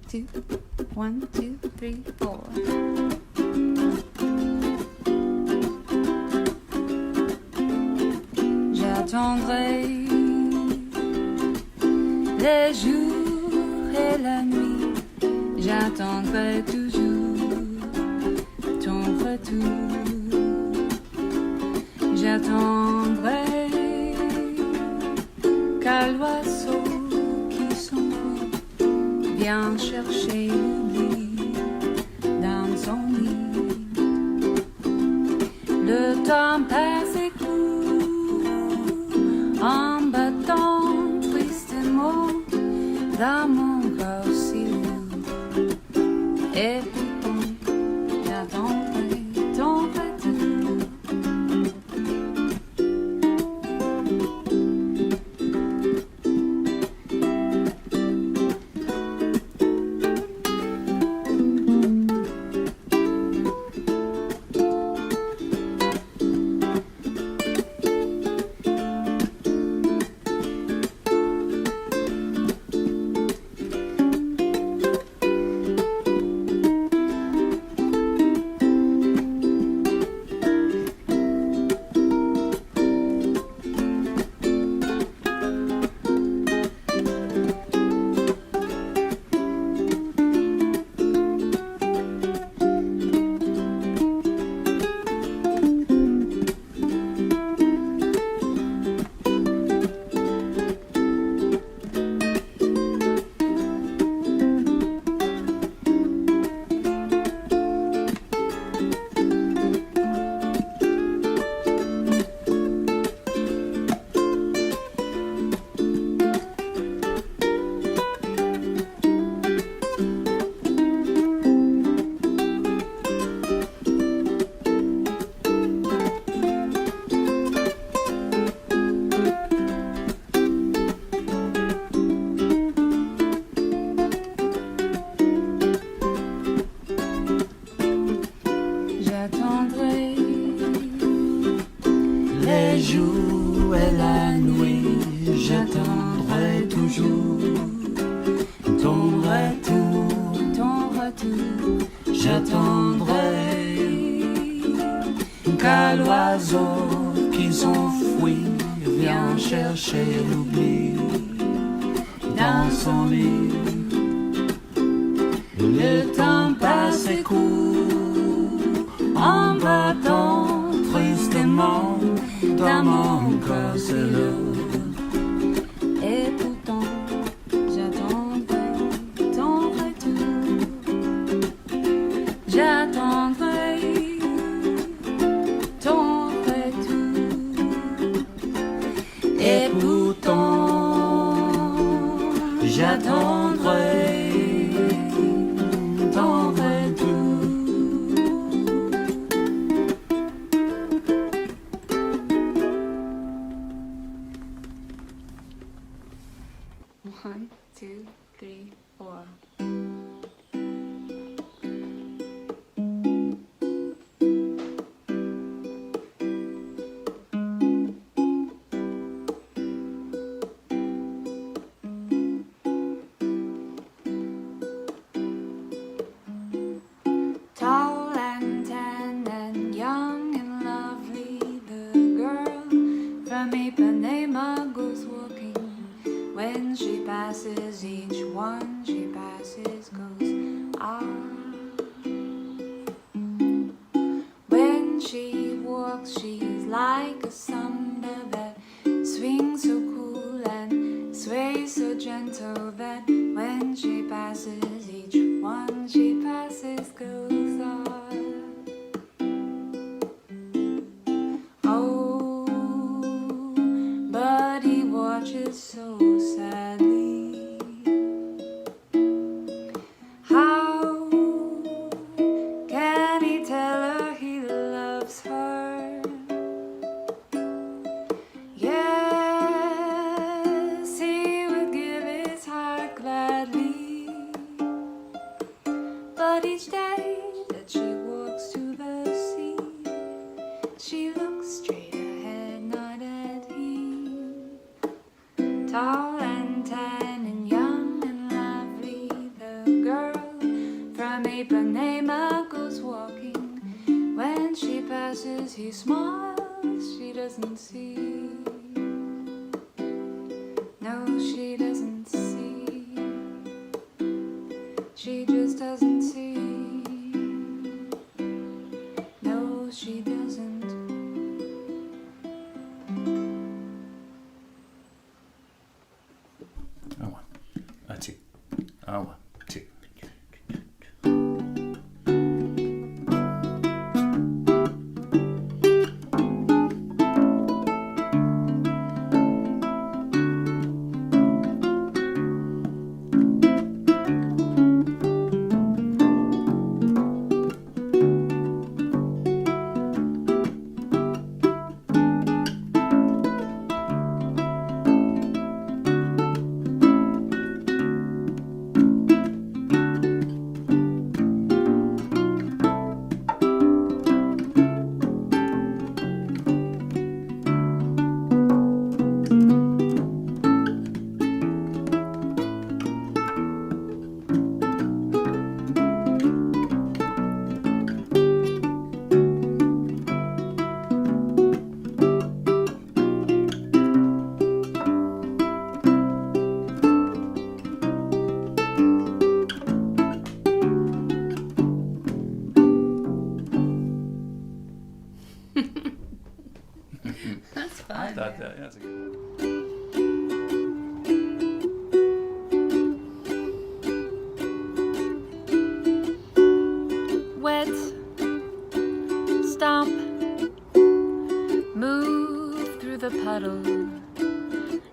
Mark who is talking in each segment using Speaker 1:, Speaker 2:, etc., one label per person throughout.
Speaker 1: two, 1, 2, 3, 4. J'attendrai les jours et la nuit, j'attendrai toujours ton retour. J'attendrai qu'à l'oiseau qui s'enfuit vient chercher l'oubli dans son nid. Le temps passe et court en battant tristement dans mon corps si lourd. Et pourtant j'attendrai ton retour. J'attendrai les jours et la nuit, j'attendrai toujours ton retour, ton retour. J'attendrai qu'à l'oiseau qui s'enfuit vient chercher l'oubli dans son lit. Le temps passe et court en battant tristement dans mon corps c'est lourd. Et pourtant j'attendrai ton retour. J'attendrai ton retour. Et pourtant j'attendrai ton retour. 1, 2, 3, 4. Tall and tan and young and lovely, the girl from Ipanema goes walking. When she passes, each one she passes goes ah. When she walks, she's like a samba that swings so cool and sways so gentle that when she passes, each one she passes goes ah. Oh, but he watches so sadly. How can he tell her he loves her? Yes, he would give his heart gladly. But each day that she walks to the sea, she looks straight ahead, not at him. Tall and tan and young and lovely, the girl he smiles, she doesn't see. No, she doesn't see. She just doesn't see. No, she doesn't.
Speaker 2: A one, a two, a one, two.
Speaker 1: That's fun.
Speaker 2: I thought that, that's a good one.
Speaker 1: Wet, stomp, move through the puddle.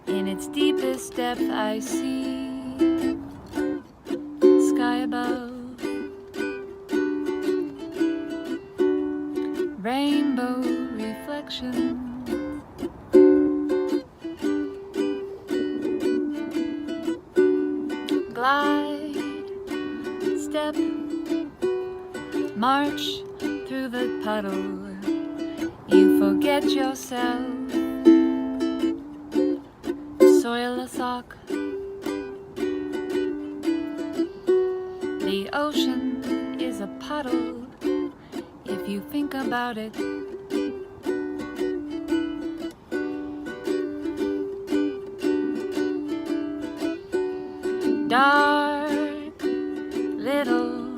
Speaker 1: In its deepest depth I see sky above, rainbow reflection. Glide, step, march through the puddle. You forget yourself, soil a sock. The ocean is a puddle if you think about it. Dark little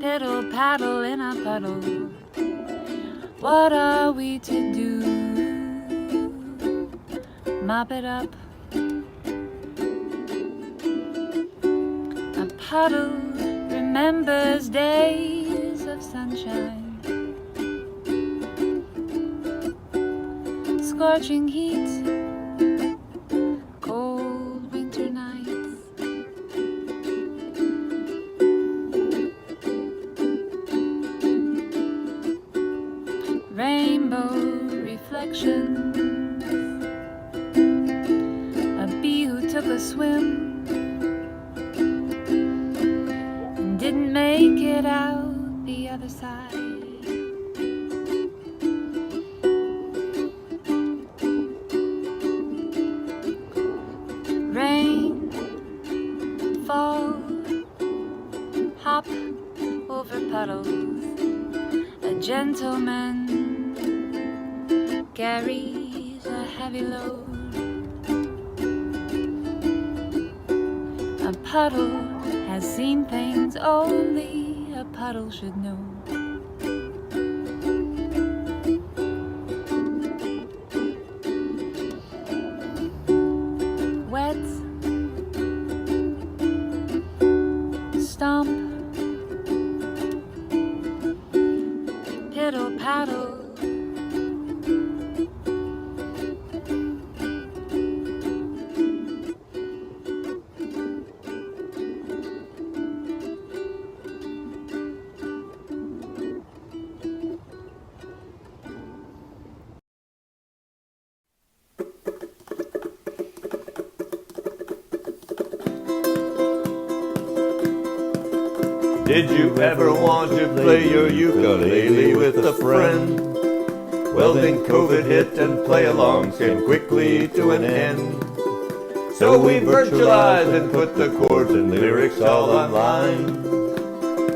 Speaker 1: piddle paddle in a puddle. What are we to do? Mop it up. A puddle remembers days of sunshine, scorching heat, cold winter nights. Rainbow reflections. A bee who took a swim and didn't make it out the other side. Rain, fall, hop over puddles. A gentleman carries a heavy load. A puddle has seen things only a puddle should know. Wet, stomp, piddle paddle.
Speaker 3: Did you ever want to play your ukulele with a friend? Well then COVID hit and play alongs came quickly to an end. So we virtualized and put the chords and lyrics all online.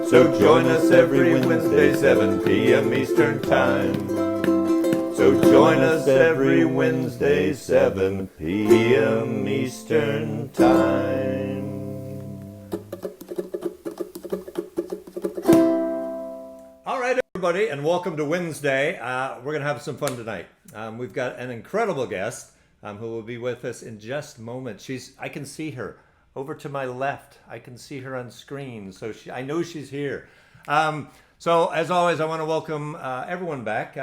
Speaker 3: So join us every Wednesday, 7 p.m. Eastern Time. So join us every Wednesday, 7 p.m. Eastern Time. All right, everybody, and welcome to Wednesday. We're going to have some fun tonight. We've got an incredible guest who will be with us in just moments. I can see her over to my left. I can see her on screen, so I know she's here. So as always, I want to welcome everyone back.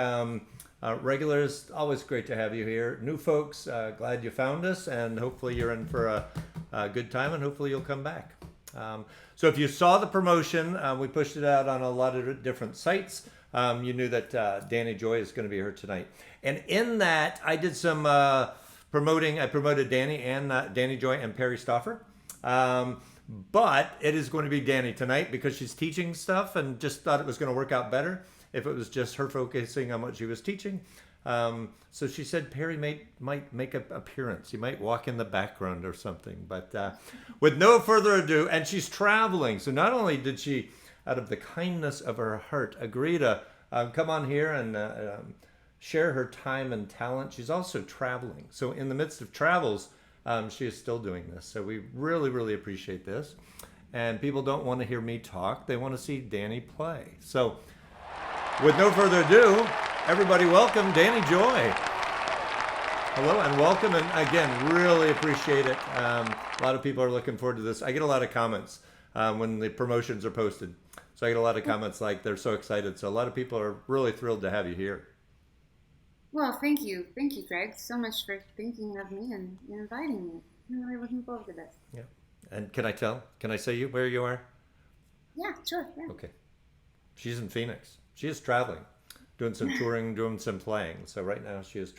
Speaker 3: Regulars, always great to have you here. New folks, glad you found us, and hopefully you're in for a good time, and hopefully you'll come back. So if you saw the promotion, we pushed it out on a lot of different sites. You knew that Dani Joy is going to be here tonight. And in that, I did some promoting. I promoted Dani Joy and Perry Stauffer. But it is going to be Dani tonight because she's teaching stuff, and just thought it was going to work out better if it was just her focusing on what she was teaching. So she said Perry might make an appearance. He might walk in the background or something. But with no further ado, and she's traveling. So not only did she, out of the kindness of her heart, agree to come on here and share her time and talent, she's also traveling. So in the midst of travels, she is still doing this. So we really, really appreciate this. And people don't want to hear me talk. They want to see Dani play. So with no further ado, everybody welcome Dani Joy. Hello and welcome. And again, really appreciate it. A lot of people are looking forward to this. I get a lot of comments when the promotions are posted. So I get a lot of comments like they're so excited. So a lot of people are really thrilled to have you here.
Speaker 1: Well, thank you. Thank you, Greg, so much for thinking of me and inviting me. I'm really looking forward to this.
Speaker 2: Yeah. And can I say where you are?
Speaker 1: Yeah, sure. Yeah.
Speaker 2: Okay. She's in Phoenix. She is traveling, doing some touring, doing some playing. So right now she is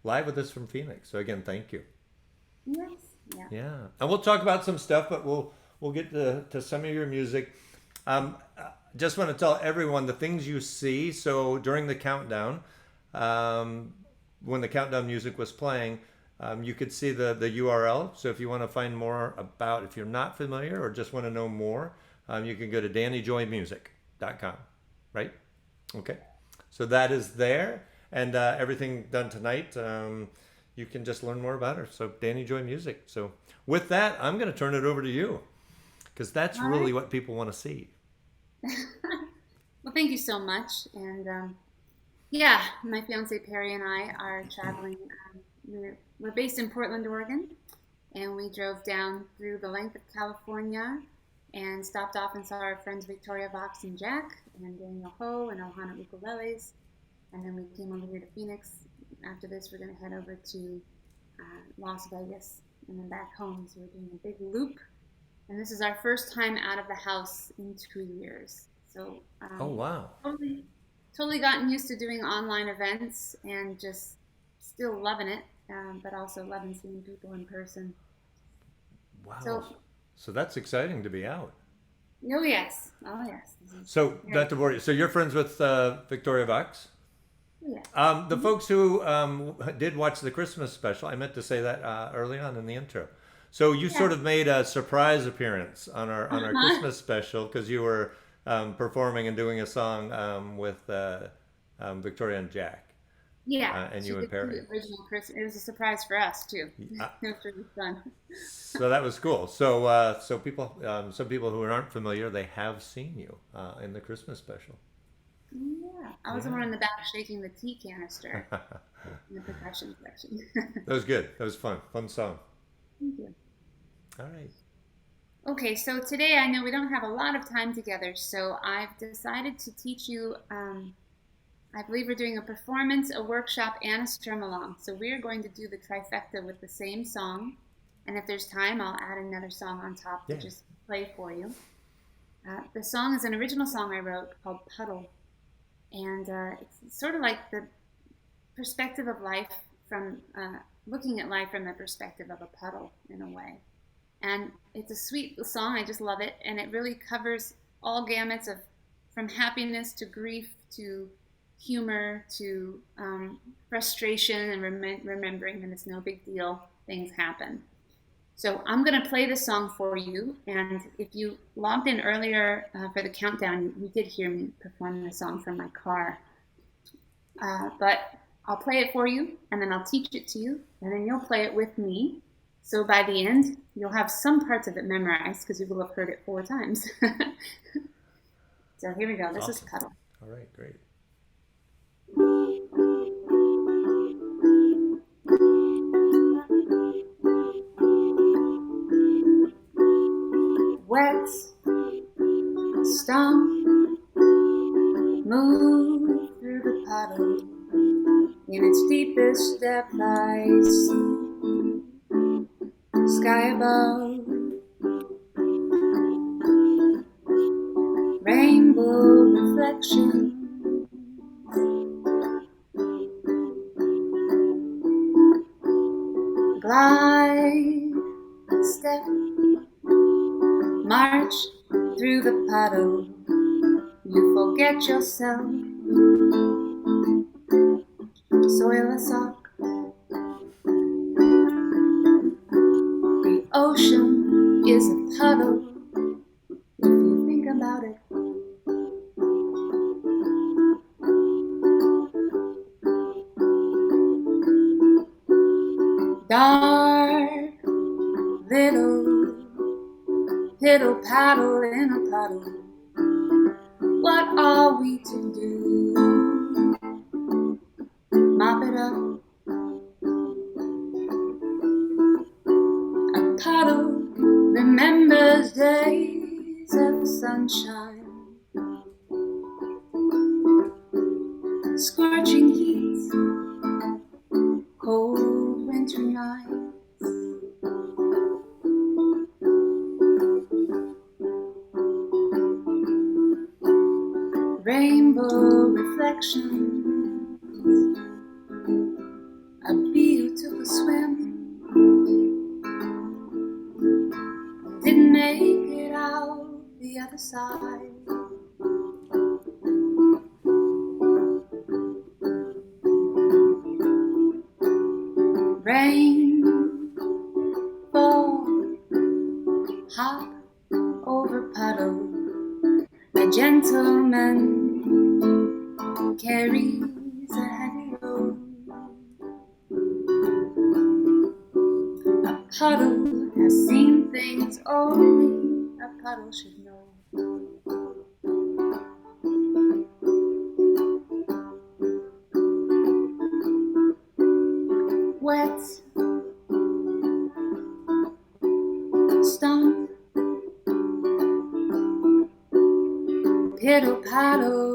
Speaker 2: live with us from Phoenix. So again, thank you.
Speaker 1: Yes. Yeah.
Speaker 2: Yeah. And we'll talk about some stuff, but we'll get to some of your music. Just want to tell everyone the things you see. So during the countdown, when the countdown music was playing, you could see the URL. So if you want to find more about, if you're not familiar or just want to know more, you can go to DaniJoymusic.com, right? Okay. So that is there, and everything done tonight, you can just learn more about her. So Dani Joy Music. So with that, I'm going to turn it over to you, because that's really what people want to see.
Speaker 1: Well, thank you so much. And yeah, my fiance Perry and I are traveling. We're based in Portland, Oregon, and we drove down through the length of California and stopped off and saw our friends Victoria Vox and Jack and Daniel Ho and Ohana Ukuleles. And then we came over here to Phoenix. After this, we're going to head over to Las Vegas and then back home. So we're doing a big loop. And this is our first time out of the house in 2 years. So
Speaker 2: Oh, wow.
Speaker 1: Totally gotten used to doing online events and just still loving it, but also loving seeing people in person.
Speaker 2: Wow. So that's exciting to be out.
Speaker 1: Oh yes.
Speaker 2: So not to worry. So you're friends with Victoria Vox?
Speaker 1: Yeah.
Speaker 2: The folks who did watch the Christmas special, I meant to say that early on in the intro. So you sort of made a surprise appearance on our Christmas special, because you were performing and doing a song with Victoria and Jack.
Speaker 1: Yeah.
Speaker 2: And you and Perry.
Speaker 1: The original Christmas. It was a surprise for us too. It was really fun.
Speaker 2: So that was cool. So people, some people who aren't familiar, they have seen you in the Christmas special.
Speaker 1: Yeah, I was the one in the back shaking the tea canister in the percussion section.
Speaker 2: That was good. That was fun. Fun song.
Speaker 1: Thank you.
Speaker 2: All right.
Speaker 1: Okay, so today I know we don't have a lot of time together, so I've decided to teach you, I believe we're doing a performance, a workshop, and a strum along. So we're going to do the trifecta with the same song, and if there's time, I'll add another song on top to just play for you. The song is an original song I wrote called Puddle, and it's sort of like the perspective of life from, looking at life from the perspective of a puddle in a way. And it's a sweet song, I just love it, and it really covers all gamuts of from happiness to grief to humor to frustration and remembering that it's no big deal, things happen. So I'm going to play the song for you, and if you logged in earlier for the countdown, you did hear me perform the song from my car. But
Speaker 4: I'll play it for you, and then I'll teach it to you, and then you'll play it with me. So by the end, you'll have some parts of it memorized because you will have heard it 4 times. So here we go. This is Puddle.
Speaker 2: All right, great.
Speaker 4: Wet, stomp, move through the puddle. In its deepest depth I see sky above, rainbow reflection. Glide, step, march through the puddle. You forget yourself, soil a sock. The ocean is a puddle if you think about it. Dark little piddle paddle in a puddle. What are we to do? Mop it up. A puddle remembers days of sunshine, scorching heat, cold winter nights. Rainbow reflections. A bee who took a swim didn't make it out the other side. Rain, fall, hop over puddle. A gentleman carries a heavy load. A puddle has seen things only a puddle should know. Wet, stomp, piddle paddle.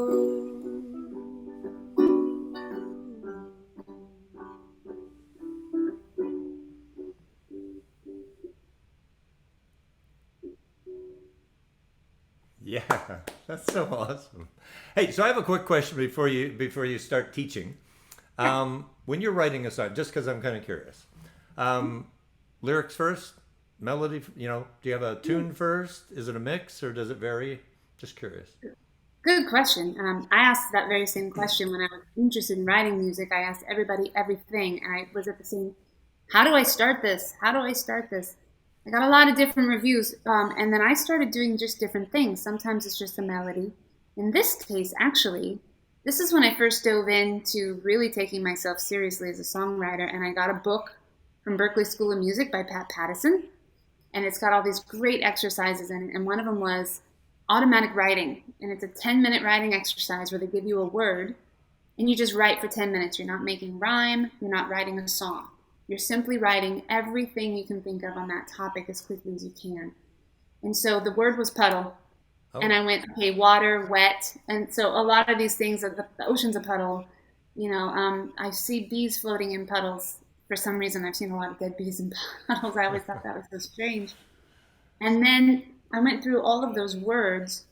Speaker 2: Yeah, that's so awesome. Hey, so I have a quick question before you start teaching. When you're writing a song, just because I'm kind of curious, lyrics first, melody. Do you have a tune first? Is it a mix or does it vary? Just curious.
Speaker 4: Good question. I asked that very same question when I was interested in writing music. I asked everybody everything, and I was at the same, how do I start this? How do I start this? I got a lot of different reviews, and then I started doing just different things. Sometimes it's just a melody. In this case, actually, this is when I first dove into really taking myself seriously as a songwriter, and I got a book from Berklee School of Music by Pat Pattison, and it's got all these great exercises in it, and one of them was automatic writing, and it's a 10-minute writing exercise where they give you a word, and you just write for 10 minutes. You're not making rhyme, you're not writing a song. You're simply writing everything you can think of on that topic as quickly as you can. And so the word was puddle. Oh. And I went, okay, water, wet. And so a lot of these things, the ocean's a puddle. I see bees floating in puddles. For some reason, I've seen a lot of dead bees in puddles. I always thought that was so strange. And then I went through all of those words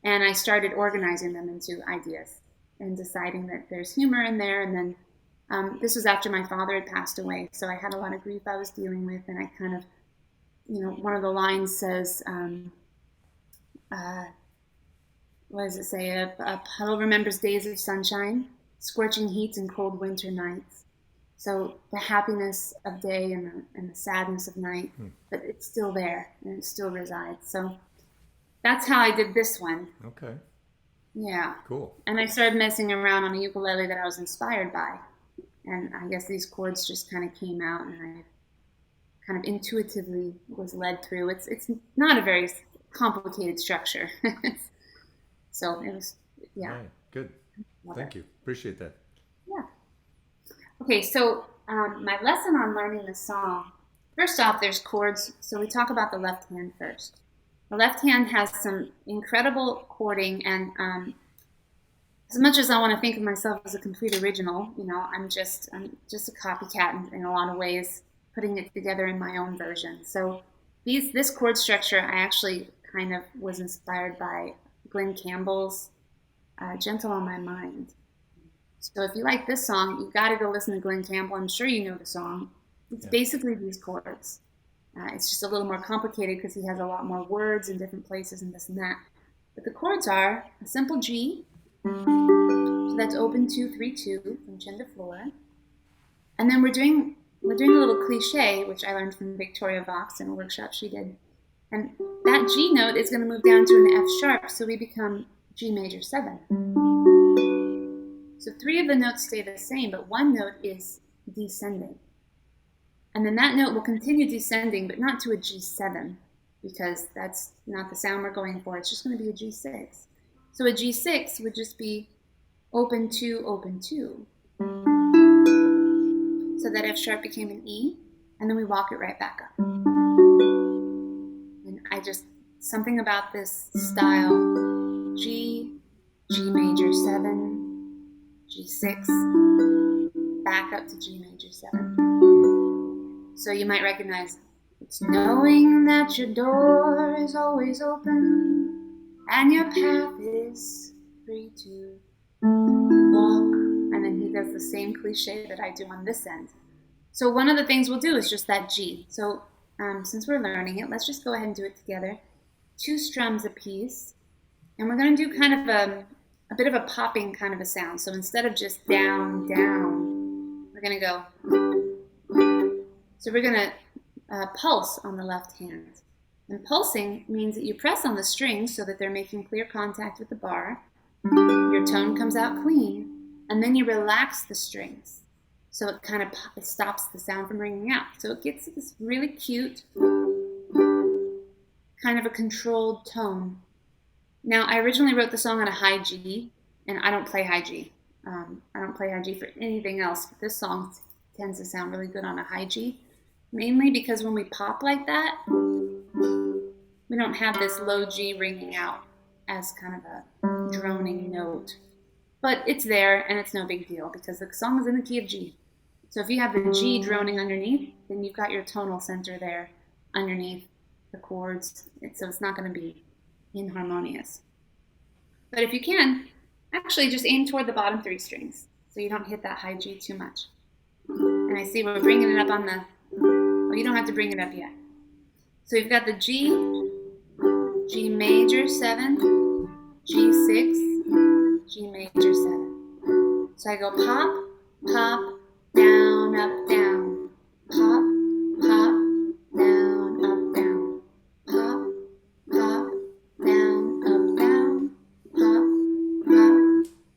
Speaker 4: and I started organizing them into ideas and deciding that there's humor in there. And then this was after my father had passed away, so I had a lot of grief I was dealing with, and I kind of, one of the lines says, what does it say? A puddle remembers days of sunshine, scorching heats and cold winter nights. So the happiness of day and the sadness of night, but it's still there and it still resides. So that's how I did this one.
Speaker 2: Okay.
Speaker 4: Yeah.
Speaker 2: Cool.
Speaker 4: And I started messing around on a ukulele that I was inspired by. And I guess these chords just kind of came out, and I kind of intuitively was led through. It's not a very complicated structure. So it was, yeah.
Speaker 2: Right. Good. Thank you. Appreciate that.
Speaker 4: Yeah. Okay, so my lesson on learning the song, first off, there's chords. So we talk about the left hand first. The left hand has some incredible chording, and as much as I want to think of myself as a complete original, I'm just a copycat in a lot of ways, putting it together in my own version. So this chord structure, I actually kind of was inspired by Glenn Campbell's Gentle on My Mind. So if you like this song, you've got to go listen to Glenn Campbell. I'm sure you know the song. It's basically these chords. It's just a little more complicated because he has a lot more words in different places and this and that. But the chords are a simple G, so that's open 2, 3, 2 from chin to floor. And then we're doing a little cliche, which I learned from Victoria Vox in a workshop she did. And that G note is going to move down to an F sharp, so we become G major 7. So 3 of the notes stay the same, but 1 note is descending. And then that note will continue descending, but not to a G7, because that's not the sound we're going for. It's just going to be a G6. So a G6 would just be open 2, open 2. So that F sharp became an E, and then we walk it right back up. And something about this style, G major 7, G6, back up to G major 7. So you might recognize, it's knowing that your door is always open and your path is free to walk. And then he does the same cliche that I do on this end. So one of the things we'll do is just that G. So since we're learning it, let's just go ahead and do it together. 2 strums a piece. And we're going to do kind of a bit of a popping kind of a sound. So instead of just down, down, we're going to go. So we're going to pulse on the left hand. And pulsing means that you press on the strings so that they're making clear contact with the bar. Your tone comes out clean. And then you relax the strings. So it kind of stops the sound from ringing out. So it gets this really cute, kind of a controlled tone. Now, I originally wrote the song on a high G, and I don't play high G. I don't play high G for anything else, but this song tends to sound really good on a high G, mainly because when we pop like that, we don't have this low G ringing out as kind of a droning note. But it's there, and it's no big deal, because the song is in the key of G. So if you have the G droning underneath, then you've got your tonal center there underneath the chords, so it's not going to be inharmonious. But if you can, actually just aim toward the bottom 3 strings, so you don't hit that high G too much. And I see we're bringing it up on the, well, you don't have to bring it up yet. So you've got the G, G major 7, G6, G major 7. So I go pop, pop, down, up, down, pop, pop, down, up, down, pop, pop, down, up, down, pop, pop,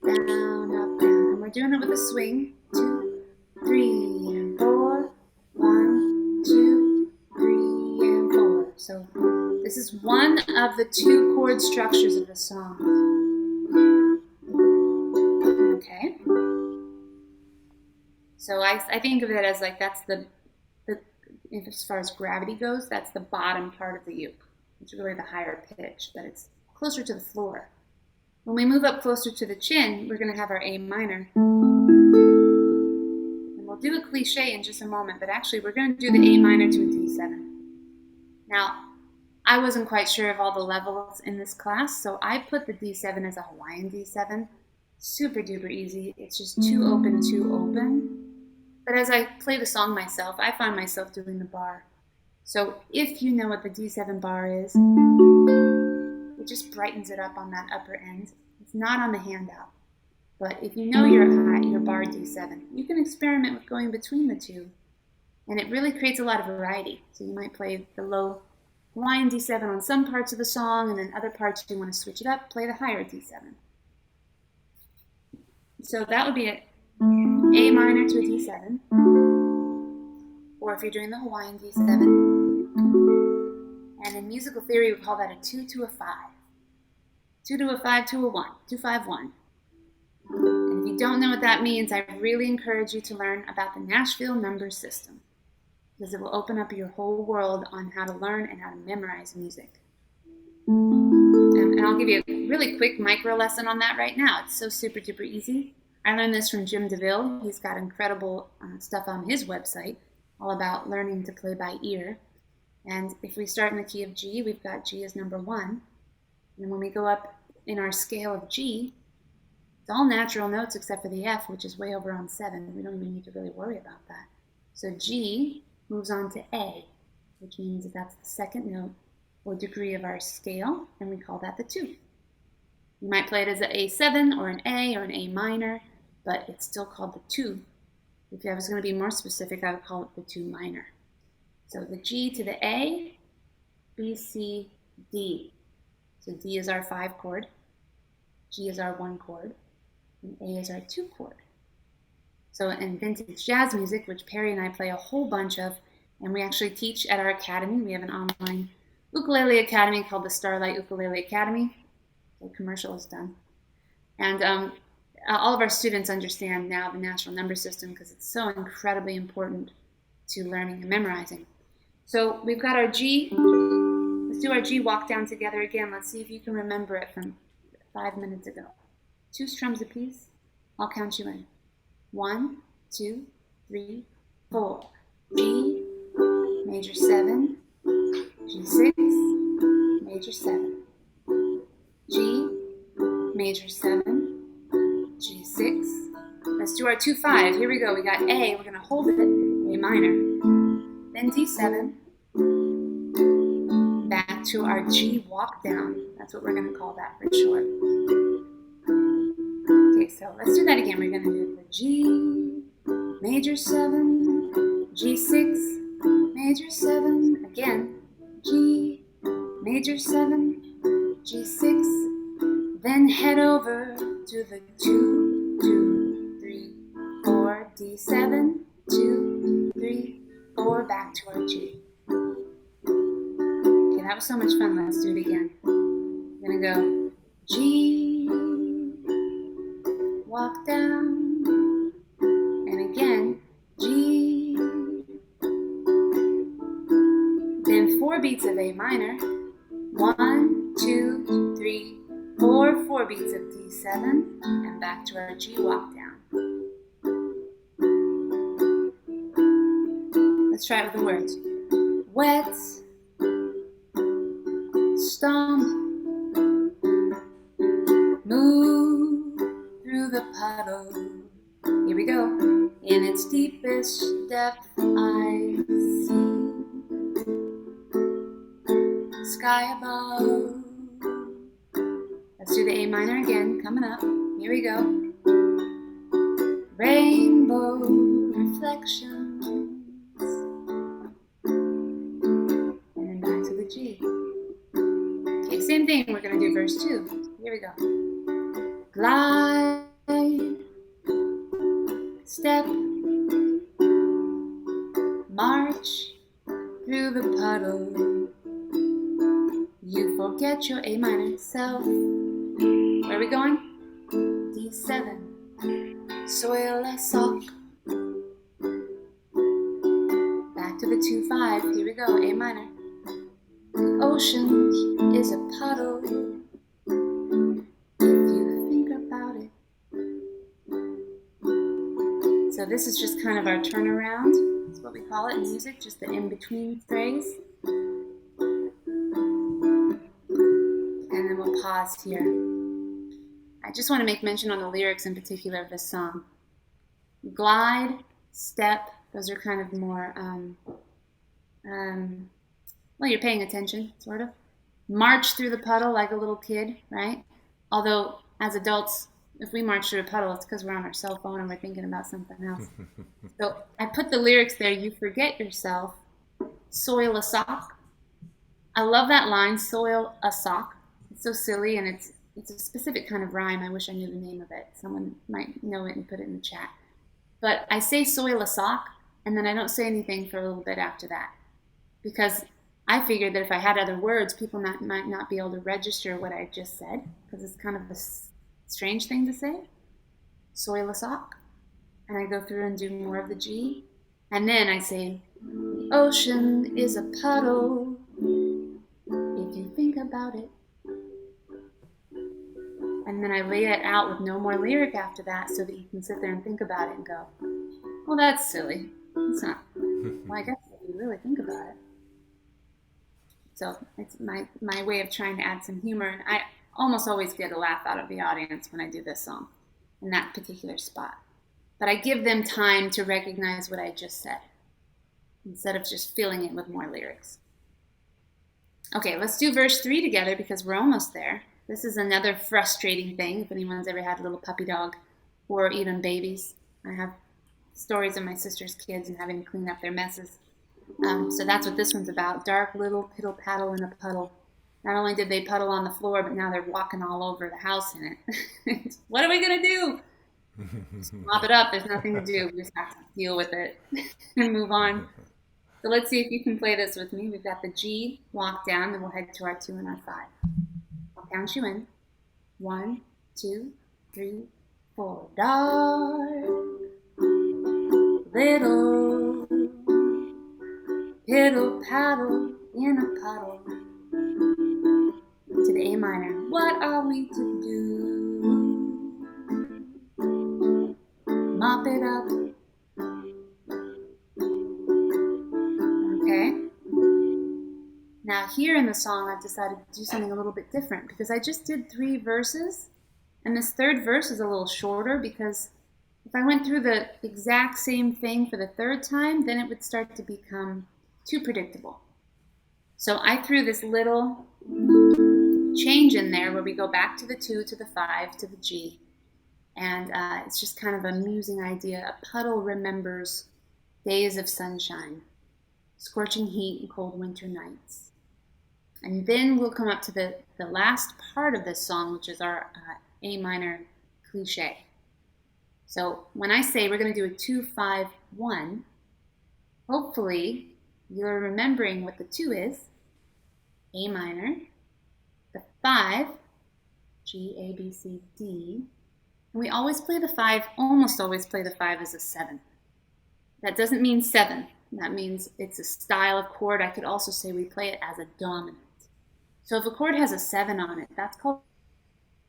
Speaker 4: down, up, down. And we're doing it with a swing. 2, 3, and 4. 1, 2, 3, and 4. So this is one of the 2 chord structures of the song. Okay. So I think of it as like that's the as far as gravity goes, that's the bottom part of the uke. It's really the higher pitch, but it's closer to the floor. When we move up closer to the chin, we're going to have our A minor. And we'll do a cliche in just a moment, but actually we're going to do the A minor to a D7. Now, I wasn't quite sure of all the levels in this class, so I put the D7 as a Hawaiian D7. Super duper easy. It's just 2 open, 2 open. But as I play the song myself, I find myself doing the bar. So if you know what the D7 bar is, it just brightens it up on that upper end. It's not on the handout. But if you know your bar D7, you can experiment with going between the 2. And it really creates a lot of variety. So you might play the low Hawaiian D7 on some parts of the song, and then other parts you want to switch it up, play the higher D7. So that would be it. A minor to a D7, or if you're doing the Hawaiian D7. And in musical theory, we call that a 2 to a 5. 2 to a 5 to a 1, 2, 5, 1. And if you don't know what that means, I really encourage you to learn about the Nashville number system, because it will open up your whole world on how to learn and how to memorize music. And I'll give you a really quick micro lesson on that right now. It's so super duper easy. I learned this from Jim DeVille. He's got incredible stuff on his website all about learning to play by ear. And if we start in the key of G, we've got G as number 1. And when we go up in our scale of G, it's all natural notes except for the F, which is way over on 7. We don't even need to really worry about that. So G moves on to A, which means that that's the second note or degree of our scale, and we call that the 2. You might play it as an A7 or an A or an A minor, but it's still called the 2. If I was going to be more specific, I would call it the 2 minor. So the G to the A, B, C, D. So D is our 5 chord, G is our 1 chord, and A is our 2 chord. So in vintage jazz music, which Perry and I play a whole bunch of, and we actually teach at our academy, we have an online ukulele academy called the Starlight Ukulele Academy. The commercial is done. And all of our students understand now the national number system because it's so incredibly important to learning and memorizing. So we've got our G. Let's do our G walk down together again. Let's see if you can remember it from 5 minutes ago. 2 strums apiece. I'll count you in. 1, 2, 3, 4. G, major 7, G6, major 7. G, major 7, G6. Let's do our 2-5. Here we go. We got A. We're going to hold it. A minor. Then D7. Back to our G walk down. That's what we're going to call that for short. Okay, so let's do that again. We're going to do the G, major 7, G6, major 7. Again, G, major 7, G6. Then head over to the 2, 2, 3, 4, D7, 2, 3, 4, back to our G. Okay, that was so much fun. Let's do it again. We're gonna go G, walk down, and again, G. Then 4 beats of A minor. 1, 2, 3, 4, 4 beats of D7, and back to our G walk down. Let's try it with the words. Wet, stomp, move through the puddle. Here we go. In its deepest depth I see sky above. Let's do the A minor again, coming up. Here we go. Rainbow reflections. And then back to the G. Okay, same thing. We're going to do verse 2. Here we go. Glide, step, march through the puddle. You forget your A minor self. Where are we going? D7. Soil a sock. Back to the 2-5. Here we go. A minor. The ocean is a puddle. If you think about it. So this is just kind of our turnaround. That's what we call it in music, just the in-between phrase. And then we'll pause here. I just want to make mention on the lyrics in particular of this song. Glide, step, those are kind of more, well, you're paying attention, sort of. March through the puddle like a little kid, right? Although, as adults, if we march through a puddle, it's because we're on our cell phone and we're thinking about something else. So I put the lyrics there, you forget yourself, soil a sock. I love that line, soil a sock. It's so silly, and it's a specific kind of rhyme. I wish I knew the name of it. Someone might know it and put it in the chat. But I say soy la sock, and then I don't say anything for a little bit after that. Because I figured that if I had other words, people might not be able to register what I just said, because it's kind of a strange thing to say. Soy la sock. And I go through and do more of the G. And then I say, the ocean is a puddle, if you think about it. And then I lay it out with no more lyric after that so that you can sit there and think about it and go, well, that's silly. It's not. Well, I guess if you really think about it. So it's my way of trying to add some humor. And I almost always get a laugh out of the audience when I do this song in that particular spot. But I give them time to recognize what I just said instead of just filling it with more lyrics. Okay, let's do verse 3 together because we're almost there. This is another frustrating thing if anyone's ever had a little puppy dog or even babies. I have stories of my sister's kids and having to clean up their messes. So that's what this one's about. Dark little piddle paddle in a puddle. Not only did they puddle on the floor, but now they're walking all over the house in it. What are we going to do? Just mop it up. There's nothing to do. We just have to deal with it and move on. So let's see if you can play this with me. We've got the G, walk down, then we'll head to our 2 and our 5. I'll count you in. 1, 2, 3, 4. Dark little piddle paddle in a puddle. To the A minor. What are we to do? Mop it up. Okay. Now here in the song, I've decided to do something a little bit different because I just did 3 verses, and this third verse is a little shorter because if I went through the exact same thing for the third time, then it would start to become too predictable. So I threw this little change in there where we go back to the 2, to the 5, to the G. And it's just kind of an amusing idea. A puddle remembers days of sunshine, scorching heat and cold winter nights. And then we'll come up to the last part of this song, which is our A minor cliche. So when I say we're going to do a 2, 5, 1, hopefully you're remembering what the 2 is, A minor, the 5, G, A, B, C, D. And we always play the 5, almost always play the 5 as a 7. That doesn't mean 7. That means it's a style of chord. I could also say we play it as a dominant. So if a chord has a 7 on it, that's called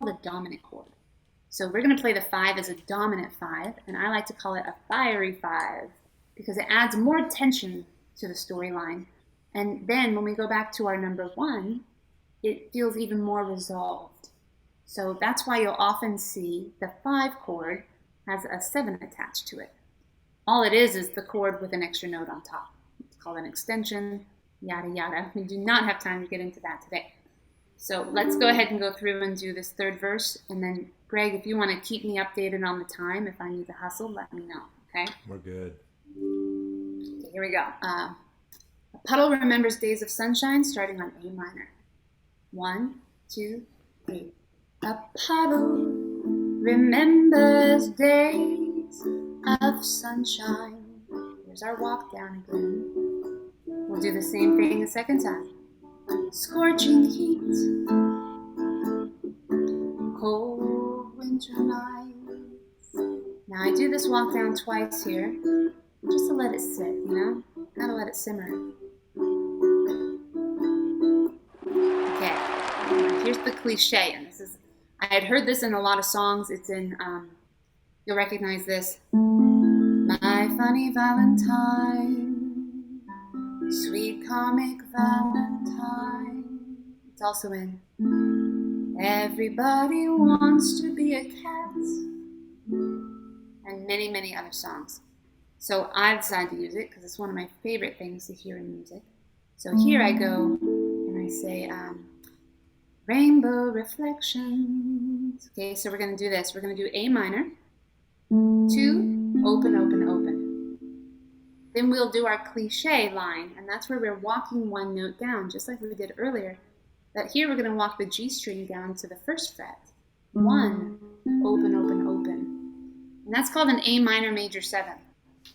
Speaker 4: a dominant chord. So we're going to play the 5 as a dominant 5, and I like to call it a fiery 5 because it adds more tension to the storyline. And then when we go back to our number 1, it feels even more resolved. So that's why you'll often see the 5 chord has a 7 attached to it. All it is the chord with an extra note on top. It's called an extension, yada yada. We do not have time to get into that today. So let's go ahead and go through and do this third verse. And then, Greg, if you want to keep me updated on the time, if I need to hustle, let me know, okay?
Speaker 2: We're good.
Speaker 4: Okay, here we go. A puddle remembers days of sunshine, starting on A minor. 1, 2, 3. A puddle remembers days of sunshine. Here's our walk down again. We'll do the same thing a second time. Scorching heat, cold winter nights. Now I do this walk down twice here, just to let it sit, you know? Gotta let it simmer. Okay, here's the cliche, and I had heard this in a lot of songs. It's in, you'll recognize this. My funny Valentine, sweet comic Valentine. It's also in Everybody Wants to Be a Cat, and many, many other songs. So I decided to use it because it's one of my favorite things to hear in music. So here I go and I say, rainbow reflections. Okay, so we're going to do this. We're going to do A minor, 2, open, open, open. Then we'll do our cliche line, and that's where we're walking 1 note down, just like we did earlier. But here we're going to walk the G string down to the 1st fret. 1, open, open, open. And that's called an A minor major 7,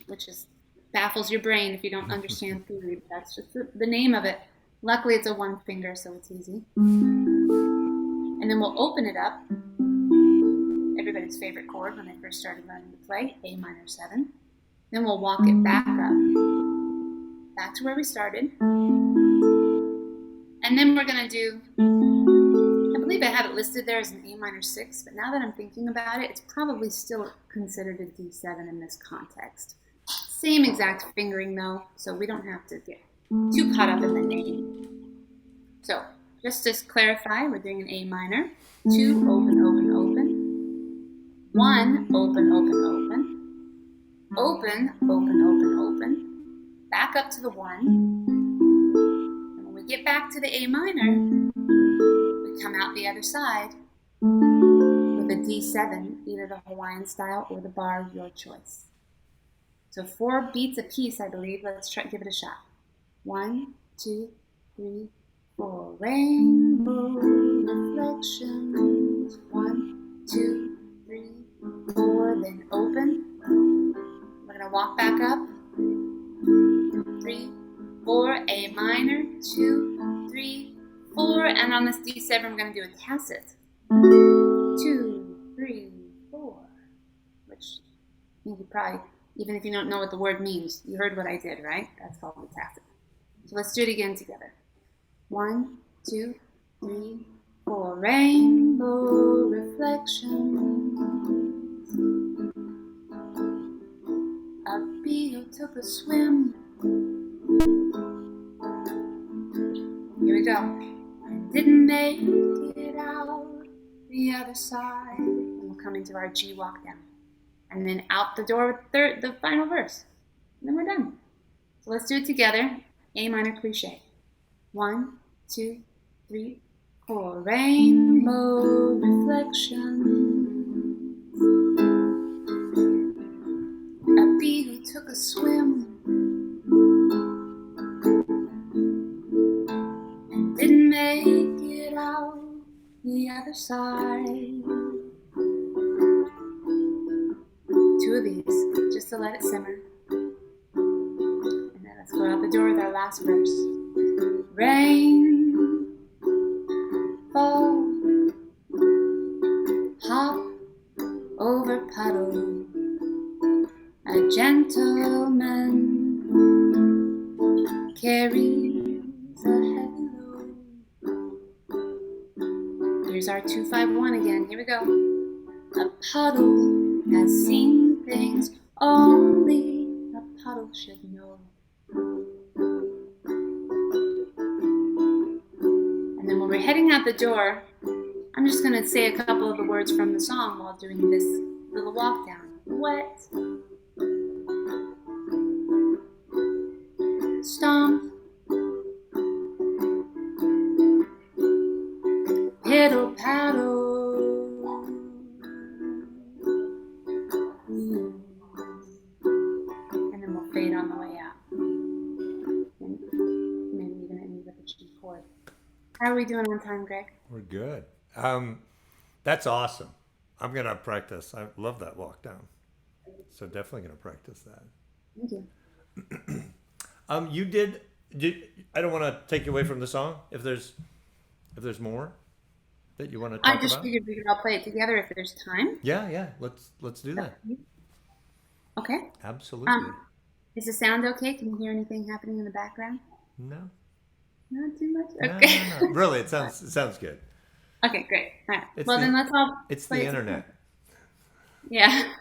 Speaker 4: which is baffles your brain if you don't understand theory. But that's just the name of it. Luckily, it's a 1 finger, so it's easy. And then we'll open it up. Everybody's favorite chord when they first started learning to play, A minor 7. Then we'll walk it back up, back to where we started. And then we're going to do, I believe I have it listed there as an A minor 6, but now that I'm thinking about it, it's probably still considered a D7 in this context. Same exact fingering though, so we don't have to get too caught up in the name. So, just to clarify, we're doing an A minor, 2, open, open, open, 1, open, open, open, open, open, open, open, back up to the 1, and when we get back to the A minor, we come out the other side with a D7, either the Hawaiian style or the bar, your choice. So 4 beats a piece, I believe. Let's try give it a shot. 1, 2, 3, 4. Rainbow reflections. 1, 2, 3, 4. Then open. We're gonna walk back up. 3, 4. A minor. 2, 3, 4. And on this D7, we're gonna do a tacit. 2, 3, 4. Which you probably, even if you don't know what the word means, you heard what I did, right? That's called the tacit. So let's do it again together. 1, 2, 3, 4. Rainbow reflections. A beetle took a swim. Here we go. And didn't make it out the other side. And we'll come into our G walk down. And then out the door with the final verse. And then we're done. So let's do it together. A minor cliche. 1, 2, 3, 4. Rainbow reflection. A bee who took a swim and didn't make it out the other side. 2 of these, just to let it simmer. And then let's go out the door with our last verse. Rain, fall, hop over puddle. A gentleman carries a heavy load. Here's our 2-5-1 again. Here we go. A puddle has seen things only a puddle should know. And then when we're heading out the door, I'm just going to say a couple of the words from the song while doing this little walk down. Wet, stomp, piddle paddle. And then we'll fade on the way out. And maybe even end with a G chord. How are we doing on time, Greg?
Speaker 2: We're good. That's awesome. I'm gonna practice. I love that walk down. So definitely gonna practice that.
Speaker 4: Thank you.
Speaker 2: You did. I don't want to take you away from the song. If there's more that you want to talk
Speaker 4: I just
Speaker 2: about.
Speaker 4: figured we could all play it together if there's time.
Speaker 2: Yeah. Let's do that.
Speaker 4: Okay.
Speaker 2: Absolutely.
Speaker 4: Is the sound okay? Can you hear anything happening in the background?
Speaker 2: No.
Speaker 4: Not too much?
Speaker 2: No,
Speaker 4: Okay.
Speaker 2: no. Really, it sounds good.
Speaker 4: Okay, great. All right.
Speaker 2: It's
Speaker 4: Well, then let's all
Speaker 2: It's
Speaker 4: play
Speaker 2: the
Speaker 4: it
Speaker 2: internet.
Speaker 4: together. Yeah.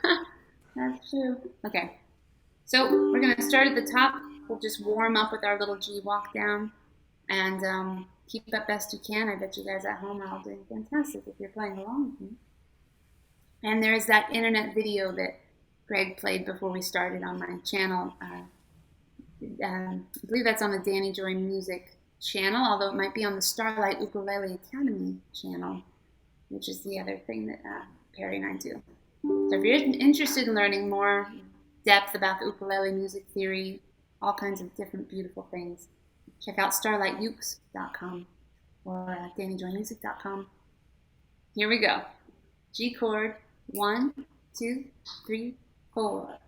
Speaker 4: That's true. Okay. So we're going to start at the top. We'll just warm up with our little G walk down and keep up best you can. I bet you guys at home are all doing fantastic if you're playing along with me. And there's that internet video that Greg played before we started on my channel. I believe that's on the Dani Joy Music channel, although it might be on the Starlight Ukulele Academy channel, which is the other thing that Perry and I do. So if you're interested in learning more depth about the ukulele music theory, all kinds of different beautiful things, check out starlightukes.com or DaniJoymusic.com. Here we go. G chord, 1, 2, 3, 4.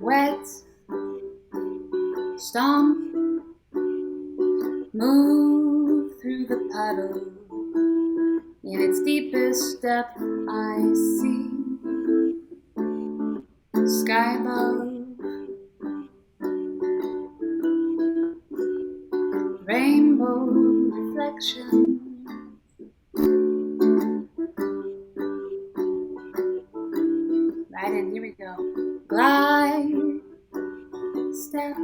Speaker 4: Wet, stomp, move through the puddle. In its deepest depth I see sky above, rainbow reflection. Right in, here we go. Glide, step,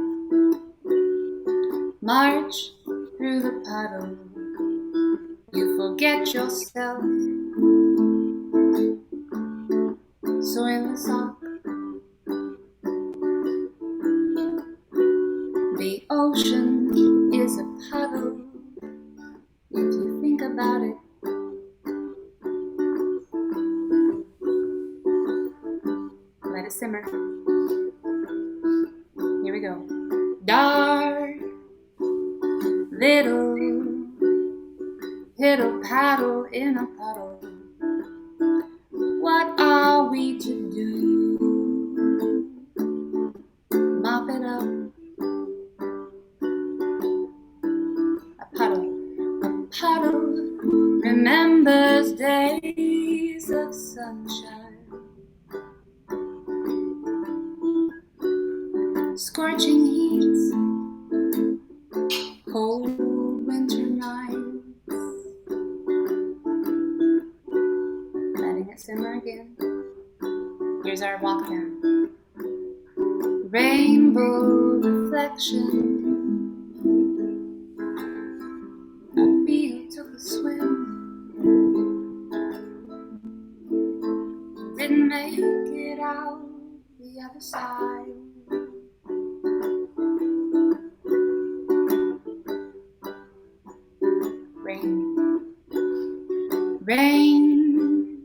Speaker 4: march through the puddle. You forget yourself. So in the sock, the ocean is a puddle. If you think about it, let it simmer. Here we go. Dark, little, piddle paddle in a puddle. What are we to do? Mop it up. A puddle remembers days of sunshine, scorching heats, cold winter nights. Letting it simmer again. Here's our walk down. Rainbow reflection. A bee took a swim. Didn't make it out the other side. Rain,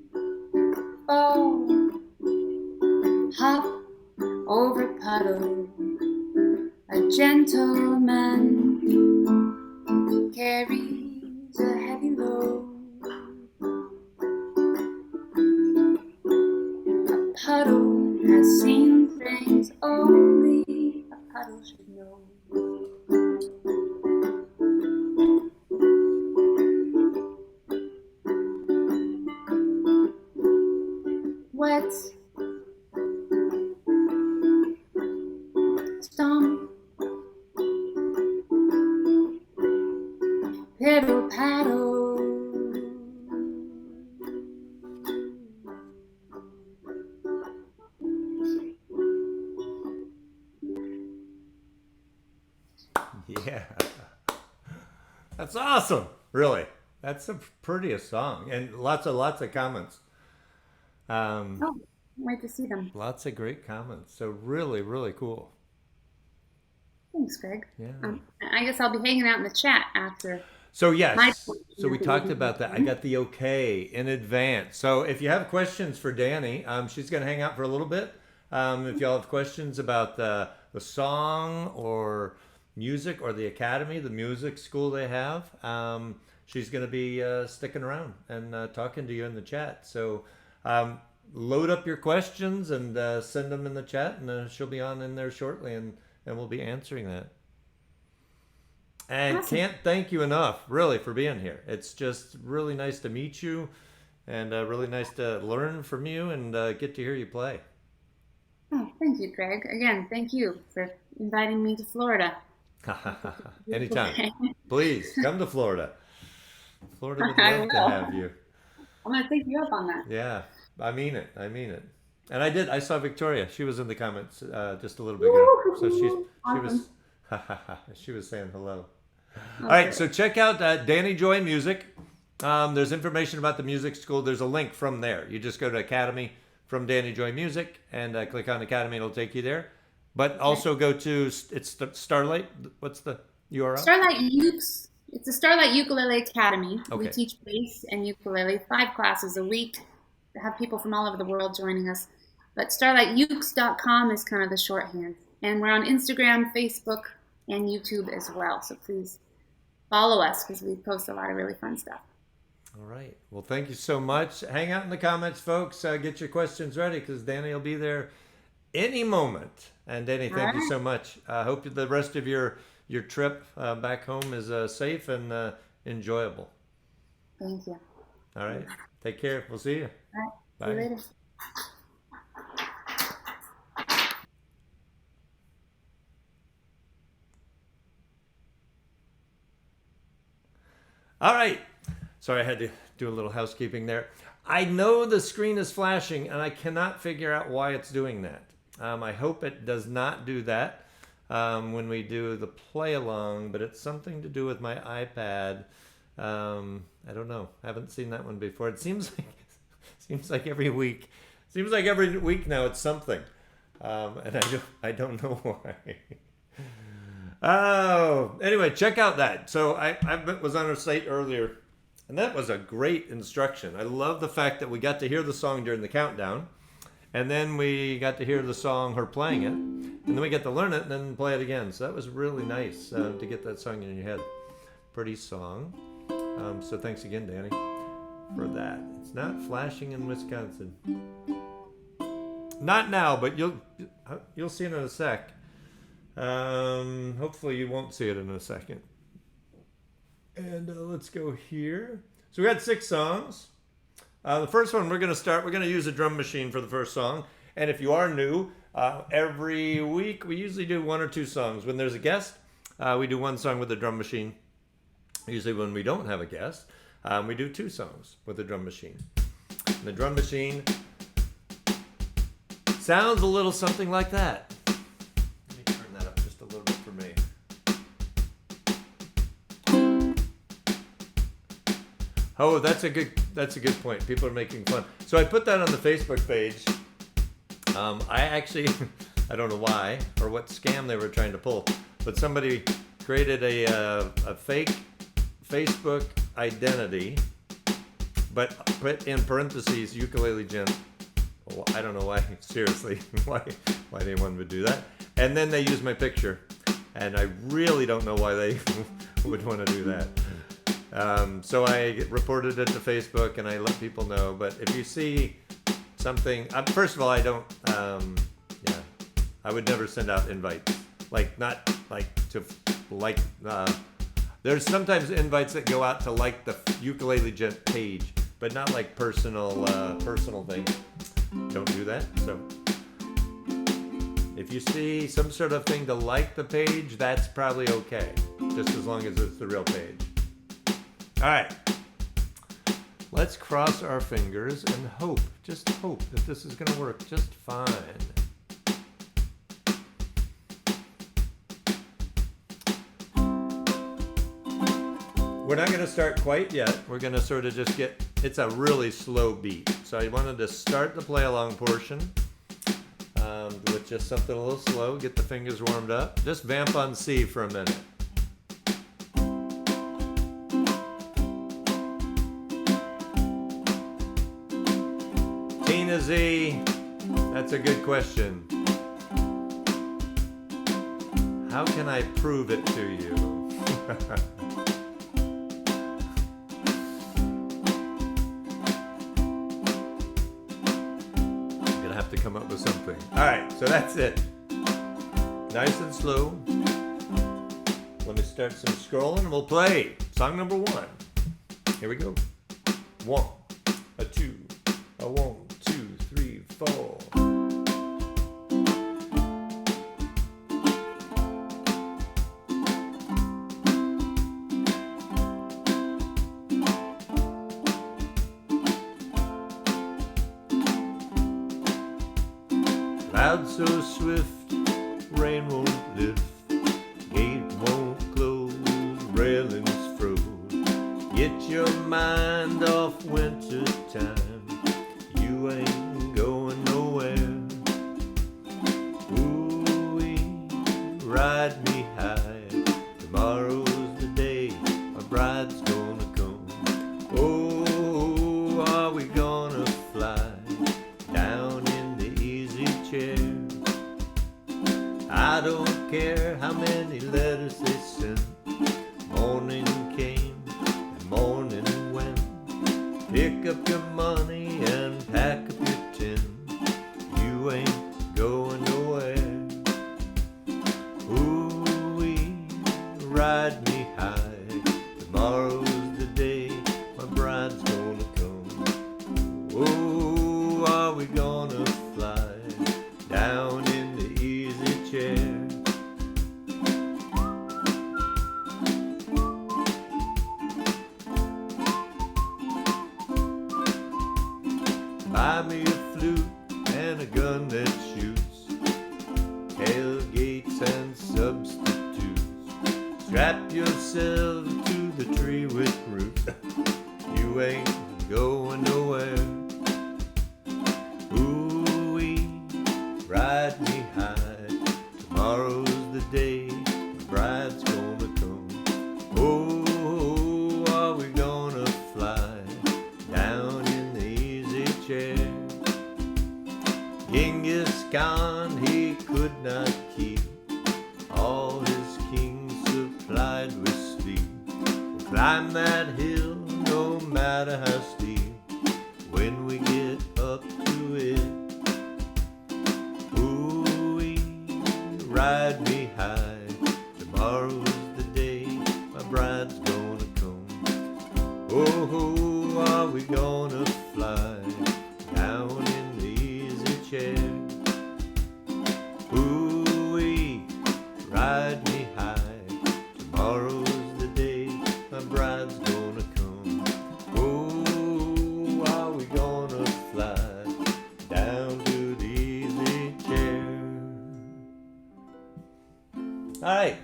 Speaker 4: fall, hop over puddle. A gentleman carries a heavy load. A puddle has seen things only a puddle should know. Wet, stomp, piddle paddle.
Speaker 2: Yeah, that's awesome. Really, that's the prettiest song, and lots of comments.
Speaker 4: Oh, wait to see them.
Speaker 2: Lots of great comments. So really cool.
Speaker 4: Thanks, Greg.
Speaker 2: Yeah.
Speaker 4: I guess I'll be hanging out in the chat after.
Speaker 2: So
Speaker 4: My
Speaker 2: yes,
Speaker 4: point.
Speaker 2: so we talked about that. I got the okay in advance. So if you have questions for Dani, she's going to hang out for a little bit. If y'all have questions about the song or music or the academy, the music school they have, she's going to be sticking around and talking to you in the chat. So load up your questions and send them in the chat, and she'll be on in there shortly, and we'll be answering that. And
Speaker 4: Awesome.
Speaker 2: Can't thank you enough, really, for being here. It's just really nice to meet you, and really nice to learn from you and get to hear you play.
Speaker 4: Oh, thank you, Greg. Again, thank you for inviting me to Florida.
Speaker 2: Anytime. Please, come to Florida. Florida would
Speaker 4: I
Speaker 2: love to
Speaker 4: will.
Speaker 2: have you.
Speaker 4: I'm going to take you up on that.
Speaker 2: Yeah, I mean it. And I saw Victoria. She was in the comments just a little bit ago. So she was saying hello. All right, so check out Dani Joy Music. There's information about the music school. There's a link from there. You just go to Academy from Dani Joy Music and click on Academy. It'll take you there. But also go to, it's the Starlight. What's the URL?
Speaker 4: Starlight Ukes. It's the Starlight Ukulele Academy.
Speaker 2: Okay.
Speaker 4: We teach bass and ukulele 5 classes a week. We have people from all over the world joining us. But starlightukes.com is kind of the shorthand. And we're on Instagram, Facebook, and YouTube as well. So please follow us because we post a lot of really fun stuff.
Speaker 2: All right. Well, thank you so much. Hang out in the comments, folks. Get your questions ready because Dani will be there any moment. And Dani, thank you so much. I hope the rest of your trip back home is safe and enjoyable.
Speaker 4: Thank you.
Speaker 2: All right. Take care. We'll see you.
Speaker 4: All right.
Speaker 2: Bye.
Speaker 4: See you later.
Speaker 2: All right. Sorry, I had to do a little housekeeping there. I know the screen is flashing and I cannot figure out why it's doing that. I hope it does not do that when we do the play along, but it's something to do with my iPad. I don't know. I haven't seen that one before. It seems like every week. Seems like every week now it's something. And I don't know why. Oh, anyway, check out that. So I was on her site earlier, and that was a great instruction. I love the fact that we got to hear the song during the countdown, and then we got to hear the song, her playing it, and then we get to learn it and then play it again. So that was really nice to get that song in your head. Pretty song. So thanks again, Dani, for that. It's not flashing in Wisconsin. Not now, but you'll see it in a sec. Hopefully you won't see it in a second. And let's go here. So we got 6 songs. The first one we're going to use a drum machine for the first song. And if you are new, every week we usually do 1 or 2 songs. When there's a guest, we do 1 song with a drum machine. Usually when we don't have a guest, we do 2 songs with a drum machine. And the drum machine sounds a little something like that. Oh, that's a good point. People are making fun. So I put that on the Facebook page. I actually, I don't know why or what scam they were trying to pull, but somebody created a fake Facebook identity, but put in parentheses Ukulele Gent. Well, I don't know why. Seriously, why they wanted to do that? And then they used my picture, and I really don't know why they would want to do that. So I reported it to Facebook and I let people know. But if you see something, first of all, I don't, I would never send out invites. There's sometimes invites that go out to like the Ukulele Gent page, but not like personal things. Don't do that. So if you see some sort of thing to like the page, that's probably okay, just as long as it's the real page. All right, let's cross our fingers and just hope that this is going to work just fine. We're not going to start quite yet. We're going to sort of just it's a really slow beat. So I wanted to start the play along portion with just something a little slow, get the fingers warmed up. Just vamp on C for a minute. Tina Z, that's a good question. How can I prove it to you? I'm gonna have to come up with something. All right, so that's it. Nice and slow. Let me start some scrolling and we'll play song number 1. Here we go. 1, a 2, a 1, 2, 3, 4. Clouds so swift, rain won't lift, gate won't close, railings froze. Get your mind off winter time, you ain't going nowhere. Ooh-wee, ride me high, tomorrow's the day my bride's gonna come. Oh, are we gonna fly down in the easy chair? I don't care how many letters
Speaker 3: your money and pack up your tin. You ain't going nowhere. Ooh-wee, ride me high. Tomorrow's the day my bride's gonna come. Oh, are we gonna fly down in the easy chair? Buy me a flute and a gun that shoots, tailgates and substitutes. Strap yourself to the tree with roots. You ain't going nowhere. Ooh-wee, ride me high. Tomorrow's the day the bride's gonna come. Oh, are we gonna fly down in the easy chair? Genghis Khan, he could not keep all his kings supplied with speed. We'll climb that hill no matter how steep when we get up to it. Ooh-wee, ride me high. Tomorrow's the day my bride's gonna come. Oh, are we gonna fly down in the easy chair? Ooh-wee, ride me high. Tomorrow's the day my bride's gonna come. Oh, are we gonna fly down to the easy chair? All right.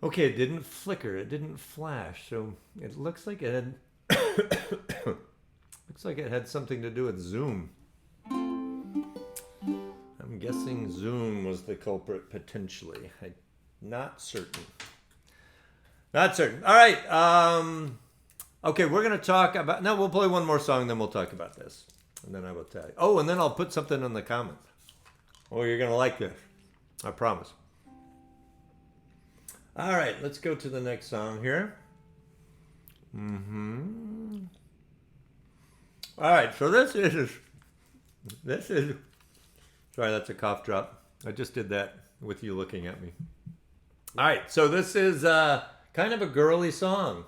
Speaker 3: Okay, it didn't flicker, it didn't flash, so it looks like it had looks like it had something to do with Zoom. I'm guessing Zoom was the culprit potentially. I'm not certain. Not certain. All right. Okay, we're gonna talk about. No, we'll play one more song, then we'll talk about this, and then I will tell you. Oh, and then I'll put something in the comments. Oh, you're gonna like this. I promise. All right, let's go to the next song here. All right, so this is. Sorry, that's a cough drop. I just did that with you looking at me. All right, so this is kind of a girly song,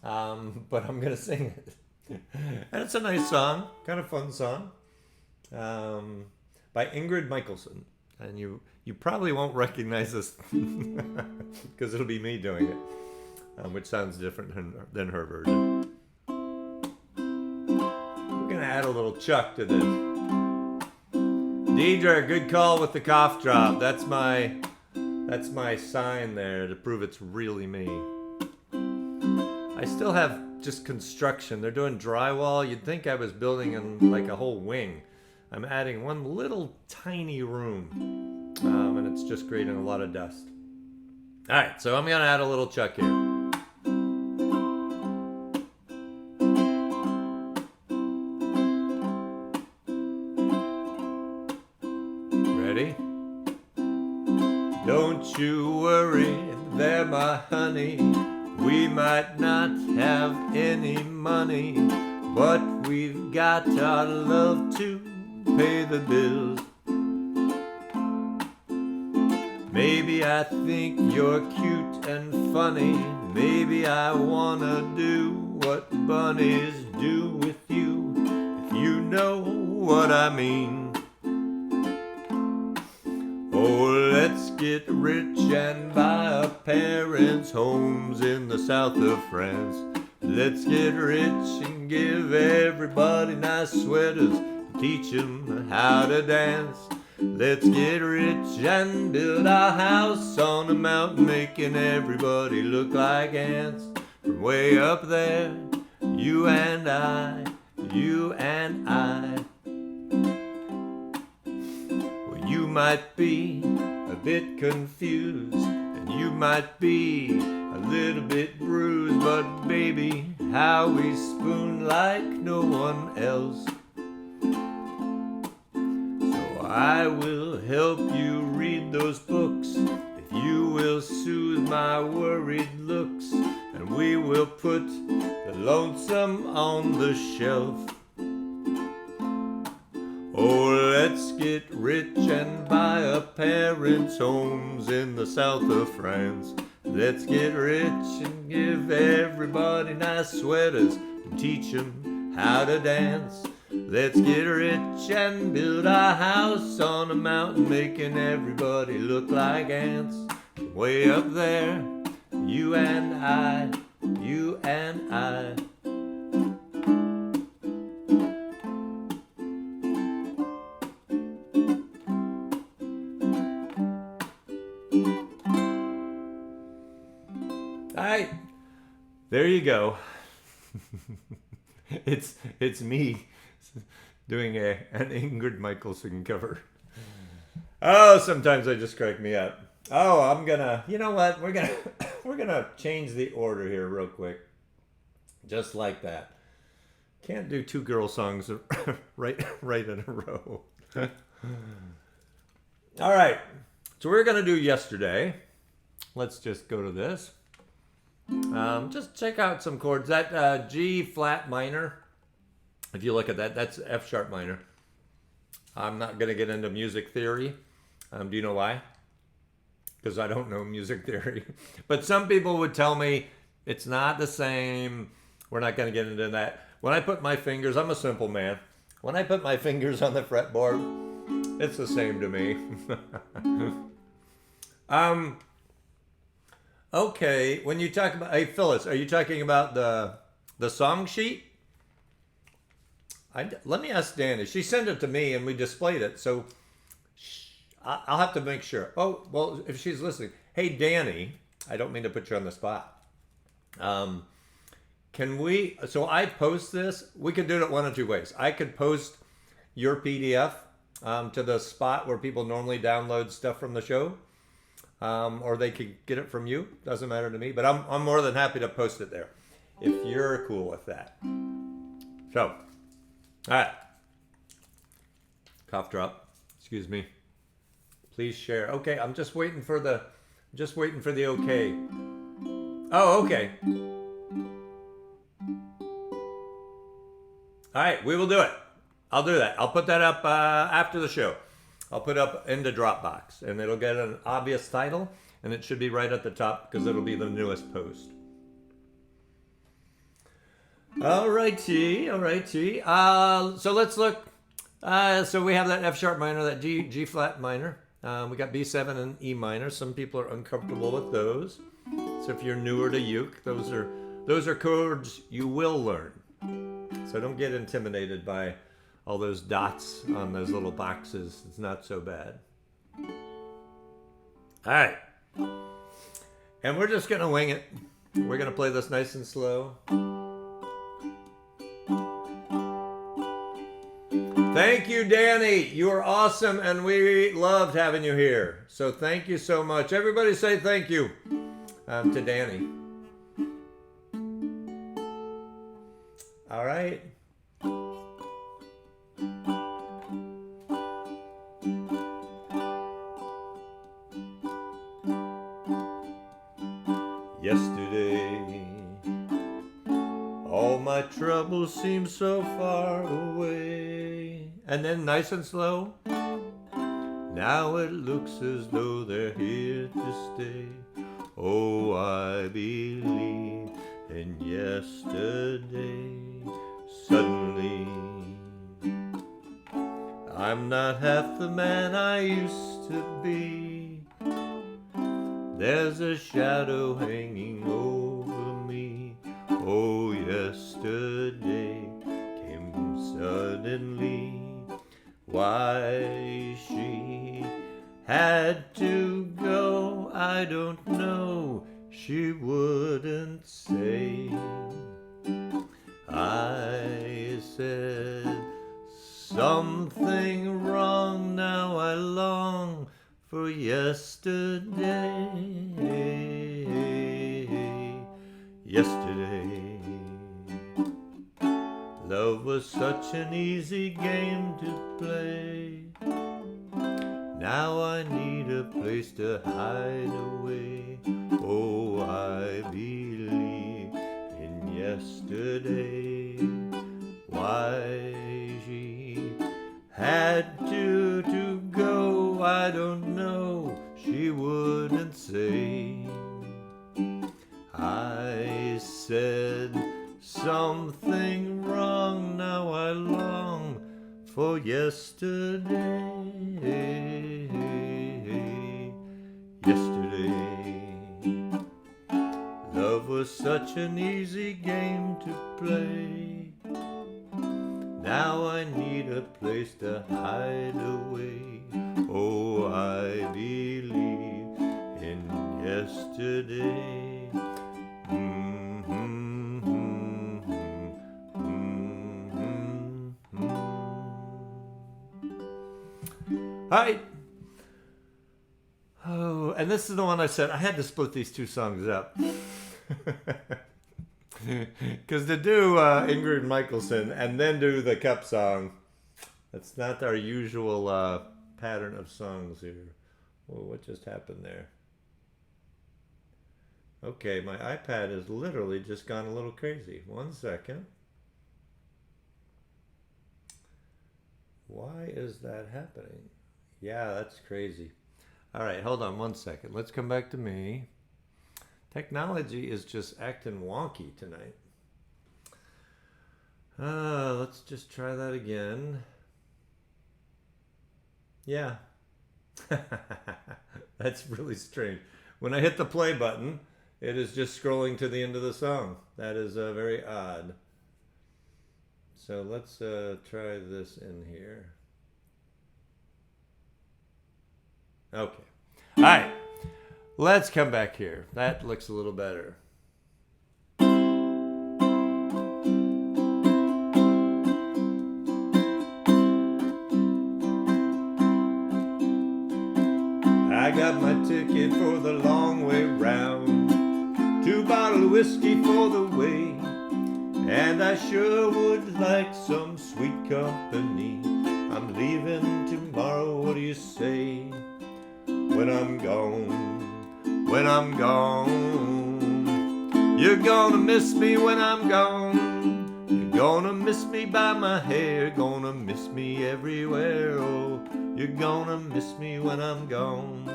Speaker 3: but I'm gonna sing it, and it's a nice song, kind of fun song, by Ingrid Michaelson, and you probably won't recognize this because it'll be me doing it, which sounds different than her version. We're gonna add a little Chuck to this. Deidre, good call with the cough drop. That's my sign there to prove it's really me. I still have just construction. They're doing drywall. You'd think I was building in like a whole wing. I'm adding one little tiny room, and it's just creating a lot of dust. All right, so I'm gonna add a little Chuck here. Ready? Don't you worry there, my honey. We might not have any money, but we've got our love to pay the bills. Maybe I think you're cute and funny. Maybe I wanna do what bunnies do with you, if you know what I mean. Oh, let's get rich and buy our parents' homes in the south of France. Let's get rich and give everybody nice sweaters, teach them how to dance. Let's get rich and build our house on a mountain, making everybody look like ants. From way up there, you and I, you and I. Well, you might be a bit confused, and you might be a little bit bruised, but baby, how we spoon like no one else. I will help you read those books if you will soothe my worried looks, and we will put lonesome on the shelf. Oh, let's get rich and buy our parents' homes in the south of France. Let's get rich and give everybody nice sweaters and teach them how to dance. Let's get rich and build our house on a mountain, making everybody look like ants. Way up there, you and I, you and I. All right, there you go. It's me doing an Ingrid Michaelson cover. Oh, sometimes I just crack me up. Oh, I'm gonna. You know what? We're gonna change the order here real quick, just like that. Can't do two girl songs right in a row. All right. So we're gonna do Yesterday. Let's just go to this. Just check out some chords. That G flat minor, if you look at that, that's F sharp minor. I'm not going to get into music theory. Do you know why? Because I don't know music theory. But some people would tell me it's not the same. We're not going to get into that. When I put my fingers, I'm a simple man. When I put my fingers on the fretboard, it's the same to me. Okay, when you talk about, hey Phyllis, are you talking about the song sheet? Let me ask Dani. She sent it to me and we displayed it, so I'll have to make sure. Oh, well, if she's listening. Hey Dani, I don't mean to put you on the spot. Can we, so I post this, we could do it one of two ways. I could post your PDF to the spot where people normally download stuff from the show. Or they could get it from you. Doesn't matter to me. But I'm more than happy to post it there if you're cool with that. So, all right. Cough drop. Excuse me. Please share. Okay, I'm just waiting for the okay. Oh, okay. All right, we will do it. I'll do that. I'll put that up after the show. I'll put up into Dropbox, and it'll get an obvious title, and it should be right at the top because it'll be the newest post. Alrighty. So let's look. So we have that F sharp minor, that G flat minor. We got B7 and E minor. Some people are uncomfortable with those. So if you're newer to uke, those are chords you will learn. So don't get intimidated by all those dots on those little boxes. It's not so bad. All right. And we're just going to wing it. We're going to play this nice and slow. Thank you, Dani. You are awesome, and we loved having you here. So thank you so much. Everybody say thank you to Dani. All right. Yesterday, all my troubles seem so far away. And then nice and slow. Now it looks as though they're here to stay. Oh, I believe in yesterday. Suddenly, I'm not half the man I used to be. There's a shadow hanging over me. Oh, yesterday came suddenly. Why she had to go, I don't know. She wouldn't say. I said something wrong. Now I long for yesterday. Yesterday, love was such an easy game to play. Now I need a place to hide away. Oh, I believe in yesterday. Why she had to go, I don't know, she wouldn't say. I said something wrong, now I long for yesterday. Yesterday, love was such an easy game to play. Now I need a place to hide away. Oh, I believe in yesterday.
Speaker 2: Hi. Oh, and this is the one I said I had to split these two songs up. Because to do Ingrid Michaelson and then do the Cup song, that's not our usual pattern of songs here. Whoa, what just happened there? Okay, my iPad has literally just gone a little crazy. 1 second. Why is that happening? Yeah, that's crazy. All right, hold on 1 second. Let's come back to me. Technology is just acting wonky tonight. Let's just try that again. Yeah. That's really strange. When I hit the play button, it is just scrolling to the end of the song. That is very odd. So let's try this in here. Okay. All right. Let's come back here. That looks a little better. I got my ticket for the long way round. 2 bottles of whiskey for the way. And I sure would like some sweet company. I'm leaving tomorrow, what do you say? When I'm gone, you're gonna miss me when I'm gone. You're gonna miss me by my hair, gonna miss me everywhere. Oh, you're gonna miss me when I'm gone.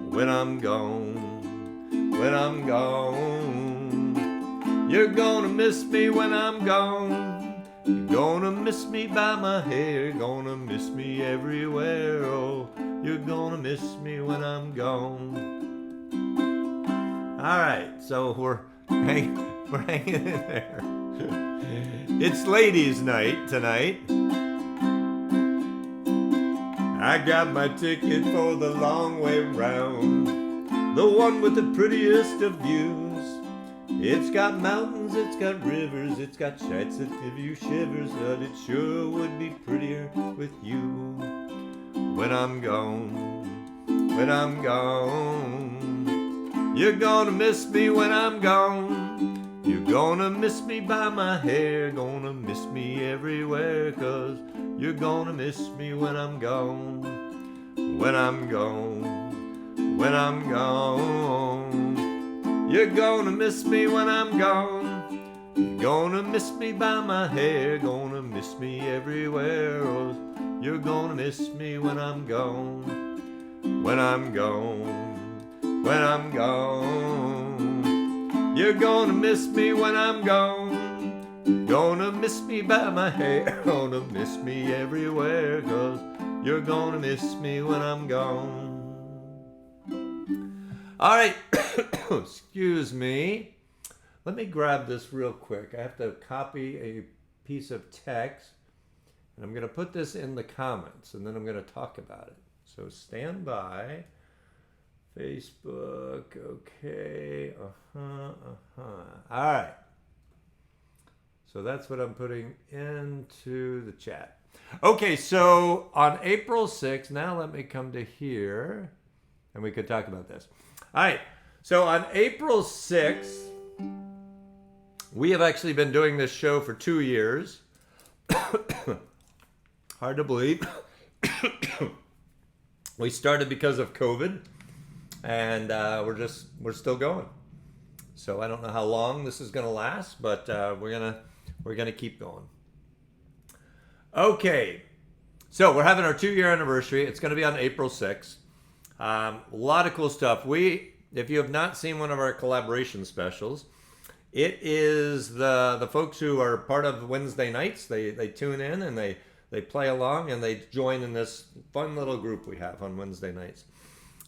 Speaker 2: When I'm gone, you're gonna miss me when I'm gone. You're gonna miss me by my hair, gonna miss me everywhere. Oh, you're gonna miss me when I'm gone. All right, so we're hanging in there. It's ladies' night tonight. I got my ticket for the long way round, the one with the prettiest of views. It's got mountains, it's got rivers, it's got sights that give you shivers, but it sure would be prettier with you. When I'm gone, you're gonna miss me when I'm gone. You're gonna miss me by my hair, gonna miss me everywhere, 'cause you're gonna miss me when I'm gone. When I'm gone, you're gonna miss me when I'm gone. You're gonna miss me by my hair, gonna miss me everywhere. Oh, you're gonna miss me when I'm gone. When I'm gone, you're gonna miss me when I'm gone. You're gonna miss me by my hair, gonna miss me everywhere, 'cause you're gonna miss me when I'm gone. All right, excuse me. Let me grab this real quick. I have to copy a piece of text, and I'm going to put this in the comments, and then I'm going to talk about it. So stand by. Facebook, okay, All right. So that's what I'm putting into the chat. Okay, so on April 6th, now let me come to here, and we could talk about this. All right, so on April 6th, we have actually been doing this show for 2 years. Hard to believe. We started because of COVID, and we're still going. So I don't know how long this is going to last, but we're gonna keep going. Okay, so we're having our 2-year anniversary. It's going to be on April 6th. A lot of cool stuff. If you have not seen one of our collaboration specials, it is the folks who are part of Wednesday nights. They tune in and they play along and they join in this fun little group we have on Wednesday nights.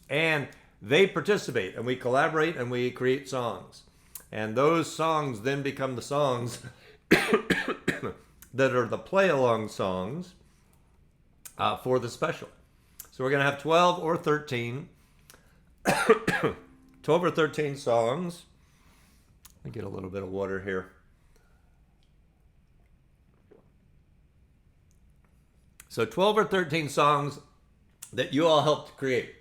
Speaker 2: And they participate and we collaborate and we create songs. And those songs then become the songs that are the play-along songs for the special. So we're going to have 12 or 13 songs. Let me get a little bit of water here. So 12 or 13 songs that you all helped create.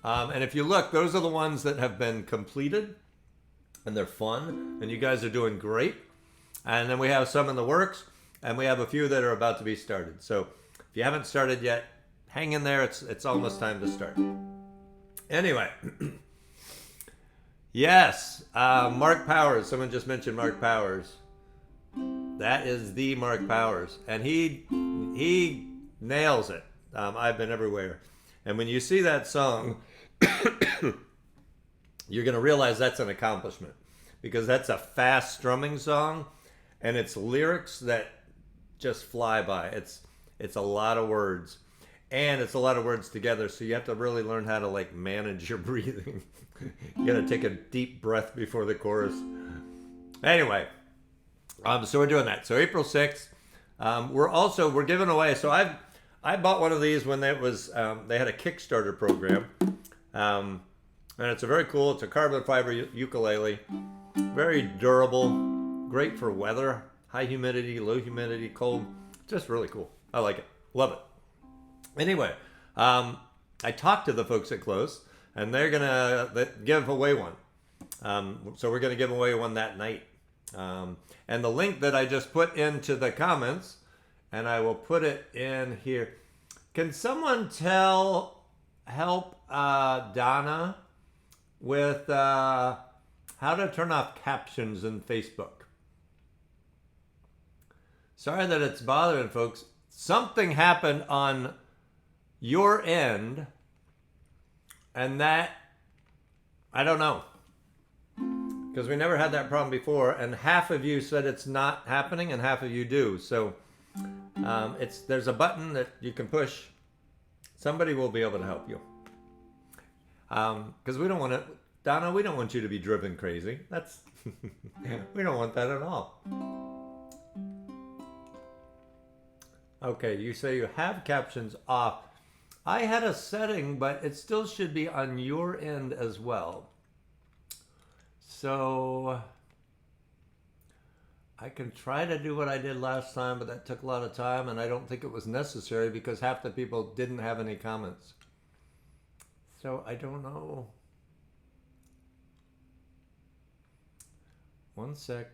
Speaker 2: And if you look, those are the ones that have been completed and they're fun and you guys are doing great. And then we have some in the works and we have a few that are about to be started. So if you haven't started yet, hang in there. It's almost time to start. Anyway, yes, Mark Powers. Someone just mentioned Mark Powers. That is the Mark Powers, and he nails it. I've been everywhere, and when you see that song, you're going to realize that's an accomplishment because that's a fast strumming song, and it's lyrics that just fly by. It's a lot of words. And it's a lot of words together, so you have to really learn how to like manage your breathing. You gotta take a deep breath before the chorus. Anyway, so we're doing that. So April 6th, we're giving away. So I bought one of these when it was they had a Kickstarter program, and it's it's a carbon fiber ukulele, very durable, great for weather, high humidity, low humidity, cold, just really cool. I like it, love it. Anyway, I talked to the folks at Close, and they're gonna give away one. So we're gonna give away one that night. And the link that I just put into the comments, and I will put it in here. Can someone help Donna with how to turn off captions in Facebook? Sorry that it's bothering folks. Something happened on your end, and that I don't know, because we never had that problem before, and half of you said it's not happening and half of you do. So there's a button that you can push. Somebody will be able to help you, because we don't want to, Donna, we don't want you to be driven crazy. That's we don't want that at all. Okay, you say you have captions off. I had a setting, but it still should be on your end as well. So I can try to do what I did last time, but that took a lot of time, and I don't think it was necessary because half the people didn't have any comments. So I don't know. One sec.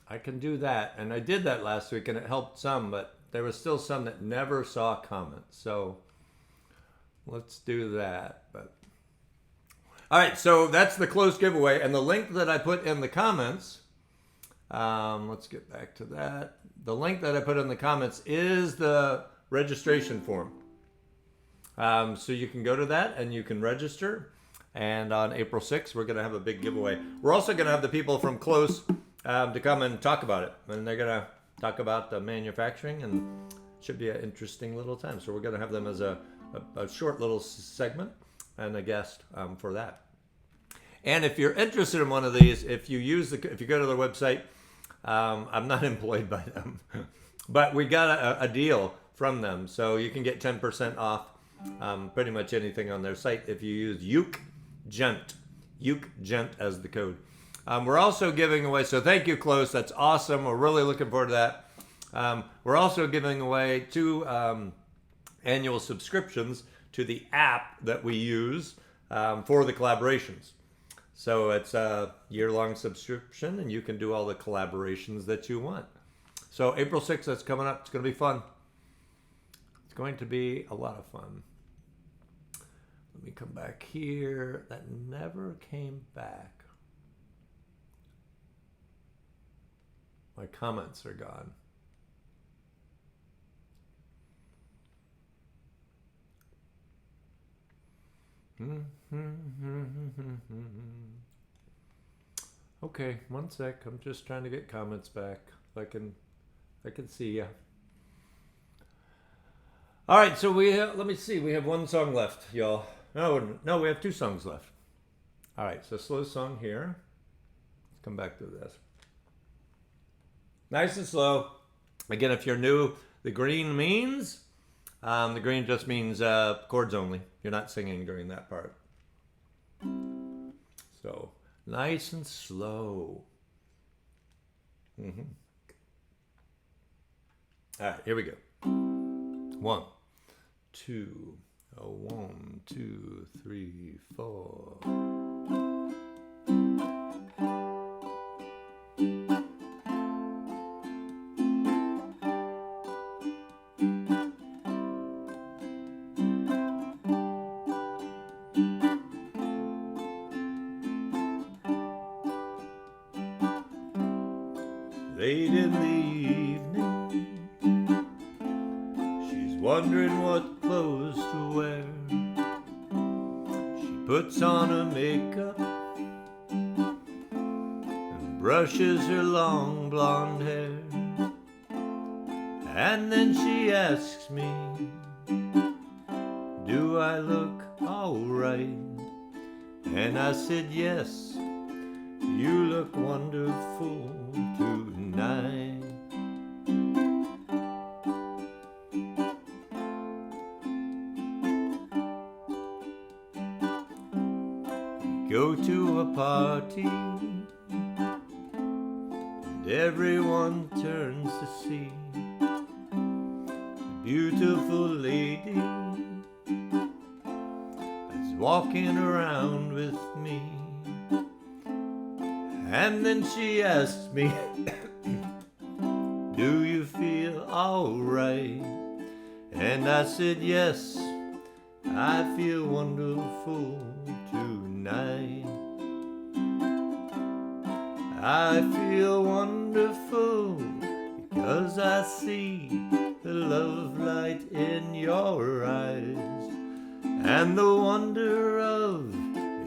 Speaker 2: I can do that, and I did that last week, and it helped some, but there was still some that never saw comments. So let's do that. But all right, so that's the closed giveaway, and the link that I put in the comments. Let's get back to that. The link that I put in the comments is the registration form. So you can go to that and you can register. And on April 6th, we're going to have a big giveaway. We're also going to have the people from Close to come and talk about it. And they're going to talk about the manufacturing, and it should be an interesting little time. So we're going to have them as a short little segment and a guest for that. And if you're interested in one of these, if you go to their website, I'm not employed by them, but we got a deal from them. So you can get 10% off pretty much anything on their site if you use Uke Gent as the code. We're also giving away, so thank you, Close. That's awesome. We're really looking forward to that. We're also giving away 2 annual subscriptions to the app that we use for the collaborations. So it's a year-long subscription, and you can do all the collaborations that you want. So April 6th, that's coming up. It's going to be fun. It's going to be a lot of fun. Let me come back here. That never came back. My comments are gone. Okay, one sec. I'm just trying to get comments back. I can see ya. All right, so let me see. We have one song left, y'all. No, we have two songs left. All right, so slow song here. Let's come back to this. Nice and slow. Again, if you're new, the green means the green just means chords only. You're not singing during that part. So nice and slow. All right, here we go. 1, 2, 1, 2, 3, 4. Late in the evening, she's wondering what clothes to wear. She puts on her makeup and brushes her long blonde hair. And then she asks me, do I look alright? And I said, yes, you look wonderful tonight. Go to a party and everyone turns to see a beautiful lady that's walking around with me. And then she asks me, do you feel alright? And I said, yes, I feel wonderful tonight. I feel wonderful because I see the love light in your eyes. And the wonder of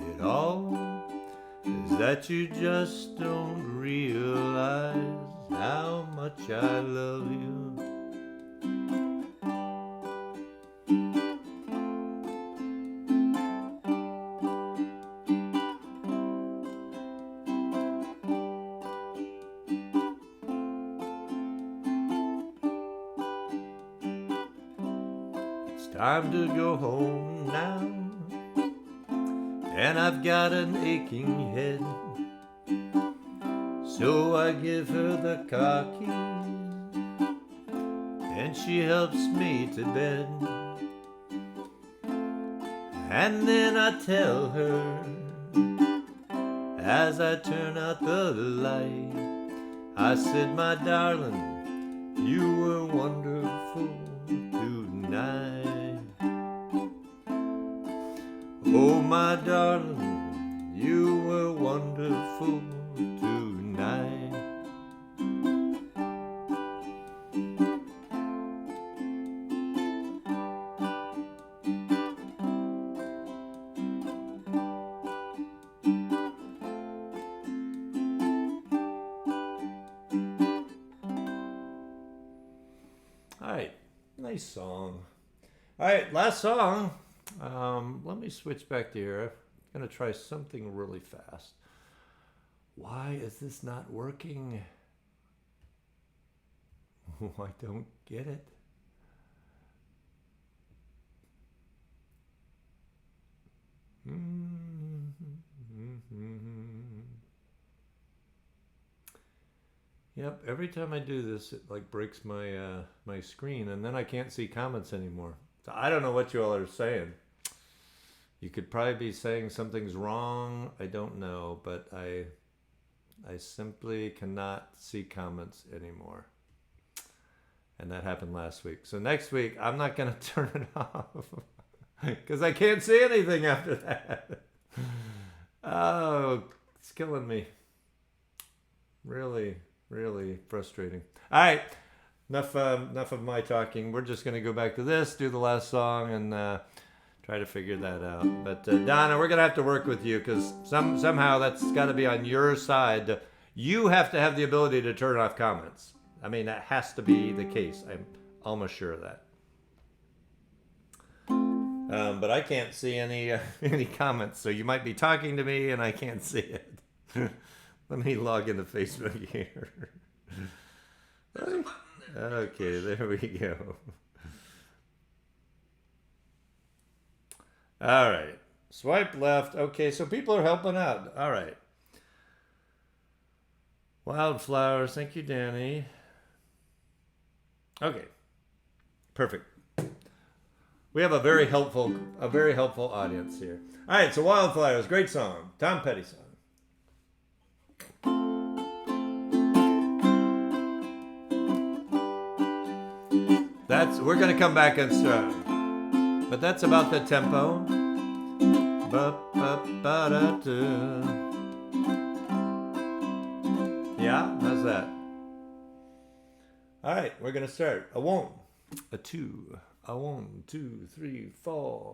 Speaker 2: it all is that you just don't realize how much I love you. It's time to go home now, and I've got an aching head. So I give her the car keys, and she helps me to bed. And then I tell her, as I turn out the light, I said, my darling, you were wonderful tonight. Oh, my darling, you were wonderful tonight. All right, nice song. All right, last song. Let me switch back to here. I'm going to try something really fast. Why is this not working? Oh, I don't get it. Yep, every time I do this, it like breaks my my screen, and then I can't see comments anymore. So I don't know what you all are saying. You could probably be saying something's wrong. I don't know, but I simply cannot see comments anymore. And that happened last week. So next week, I'm not going to turn it off because I can't see anything after that. Oh, it's killing me. Really, really frustrating. All right. Enough of my talking. We're just going to go back to this, do the last song, and try to figure that out. But Donna, we're going to have to work with you because somehow that's got to be on your side. You have to have the ability to turn off comments. I mean, that has to be the case. I'm almost sure of that. But I can't see any comments, so you might be talking to me and I can't see it. Let me log into Facebook here. Okay, there we go. All right. Swipe left. Okay, so people are helping out. All right. Wildflowers. Thank you, Danny. Okay. Perfect. We have a very helpful audience here. All right, so Wildflowers, great song. Tom Petty song. We're gonna come back and start, but that's about the tempo. Yeah, how's that? All right, we're gonna start. A 1, a 2, a 1, 2, 3, 4.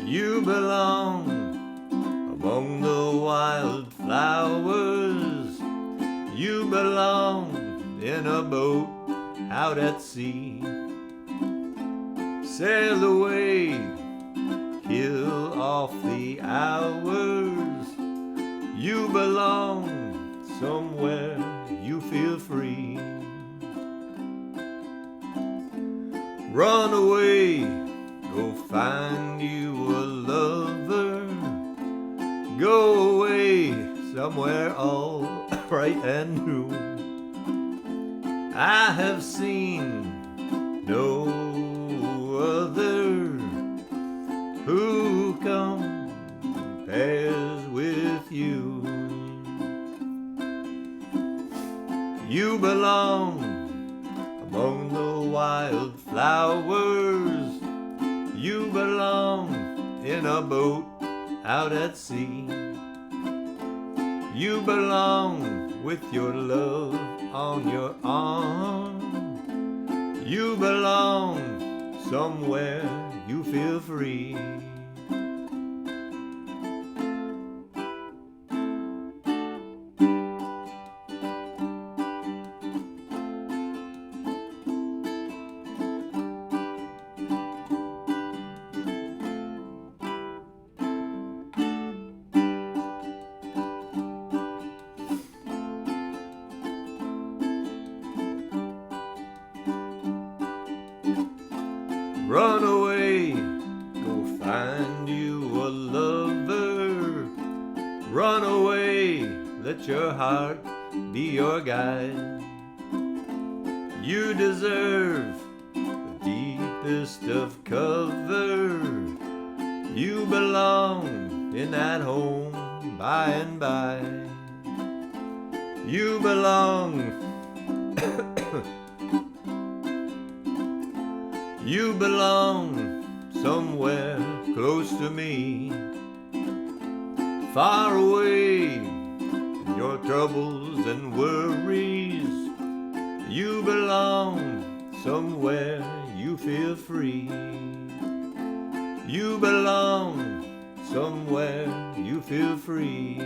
Speaker 2: You belong among the wildflowers. You belong in a boat out at sea. Sail away, kill off the hours. You belong somewhere you feel free. Run away, go find you a lover. Go away somewhere all bright and new. I have seen no other who compares with you. You belong among the wildflowers. You belong in a boat out at sea. You belong with your love on your arm. You belong somewhere you feel free. Run away, go find you a lover. Run away, let your heart be your guide. You deserve the deepest of cover. You belong in that home by and by. You belong You belong somewhere close to me, far away from your troubles and worries. You belong somewhere you feel free. You belong somewhere you feel free.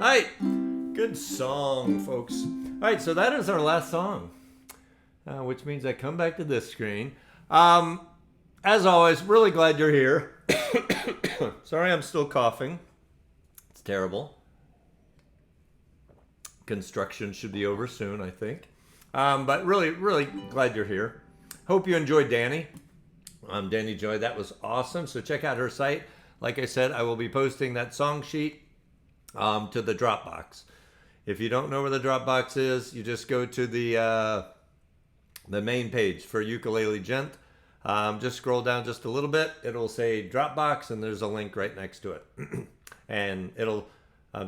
Speaker 2: All right, good song, folks. All right, so that is our last song, which means I come back to this screen. As always, really glad you're here. Sorry, I'm still coughing. It's terrible. Construction should be over soon, I think. But really, really glad you're here. Hope you enjoyed Dani. Dani Joy, that was awesome. So check out her site. Like I said, I will be posting that song sheet to the Dropbox. If you don't know where the Dropbox is, you just go to the main page for Ukulele Gent. Just scroll down just a little bit. It'll say Dropbox, and there's a link right next to it. And it'll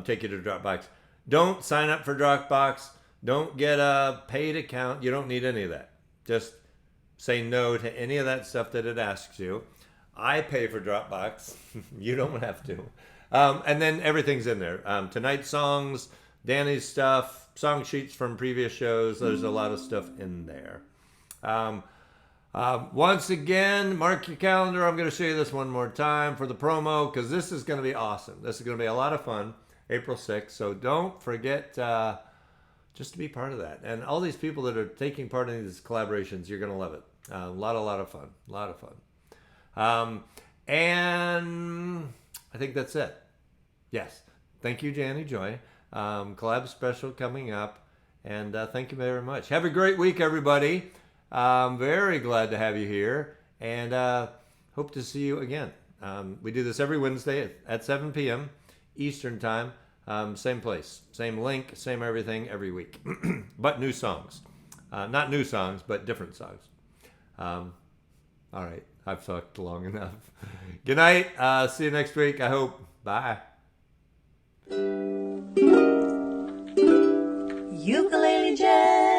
Speaker 2: take you to Dropbox. Don't sign up for Dropbox. Don't get a paid account. You don't need any of that. Just say no to any of that stuff that it asks you. I pay for Dropbox. You don't have to. And then everything's in there. Tonight's songs, Dani's stuff, song sheets from previous shows. There's a lot of stuff in there. Once again, mark your calendar. I'm going to show you this one more time for the promo because this is going to be awesome. This is going to be a lot of fun. April 6th. So don't forget just to be part of that. And all these people that are taking part in these collaborations, you're going to love it. A lot of fun. A lot of fun. And I think that's it. Yes. Thank you, Dani Joy. Collab special coming up. And thank you very much. Have a great week, everybody. I'm very glad to have you here. And hope to see you again. We do this every Wednesday at 7 p.m. Eastern Time. Same place. Same link. Same everything every week. But new songs. Not new songs, but different songs. All right. I've talked long enough. Good night. See you next week, I hope. Bye.
Speaker 5: Ukulele Gent.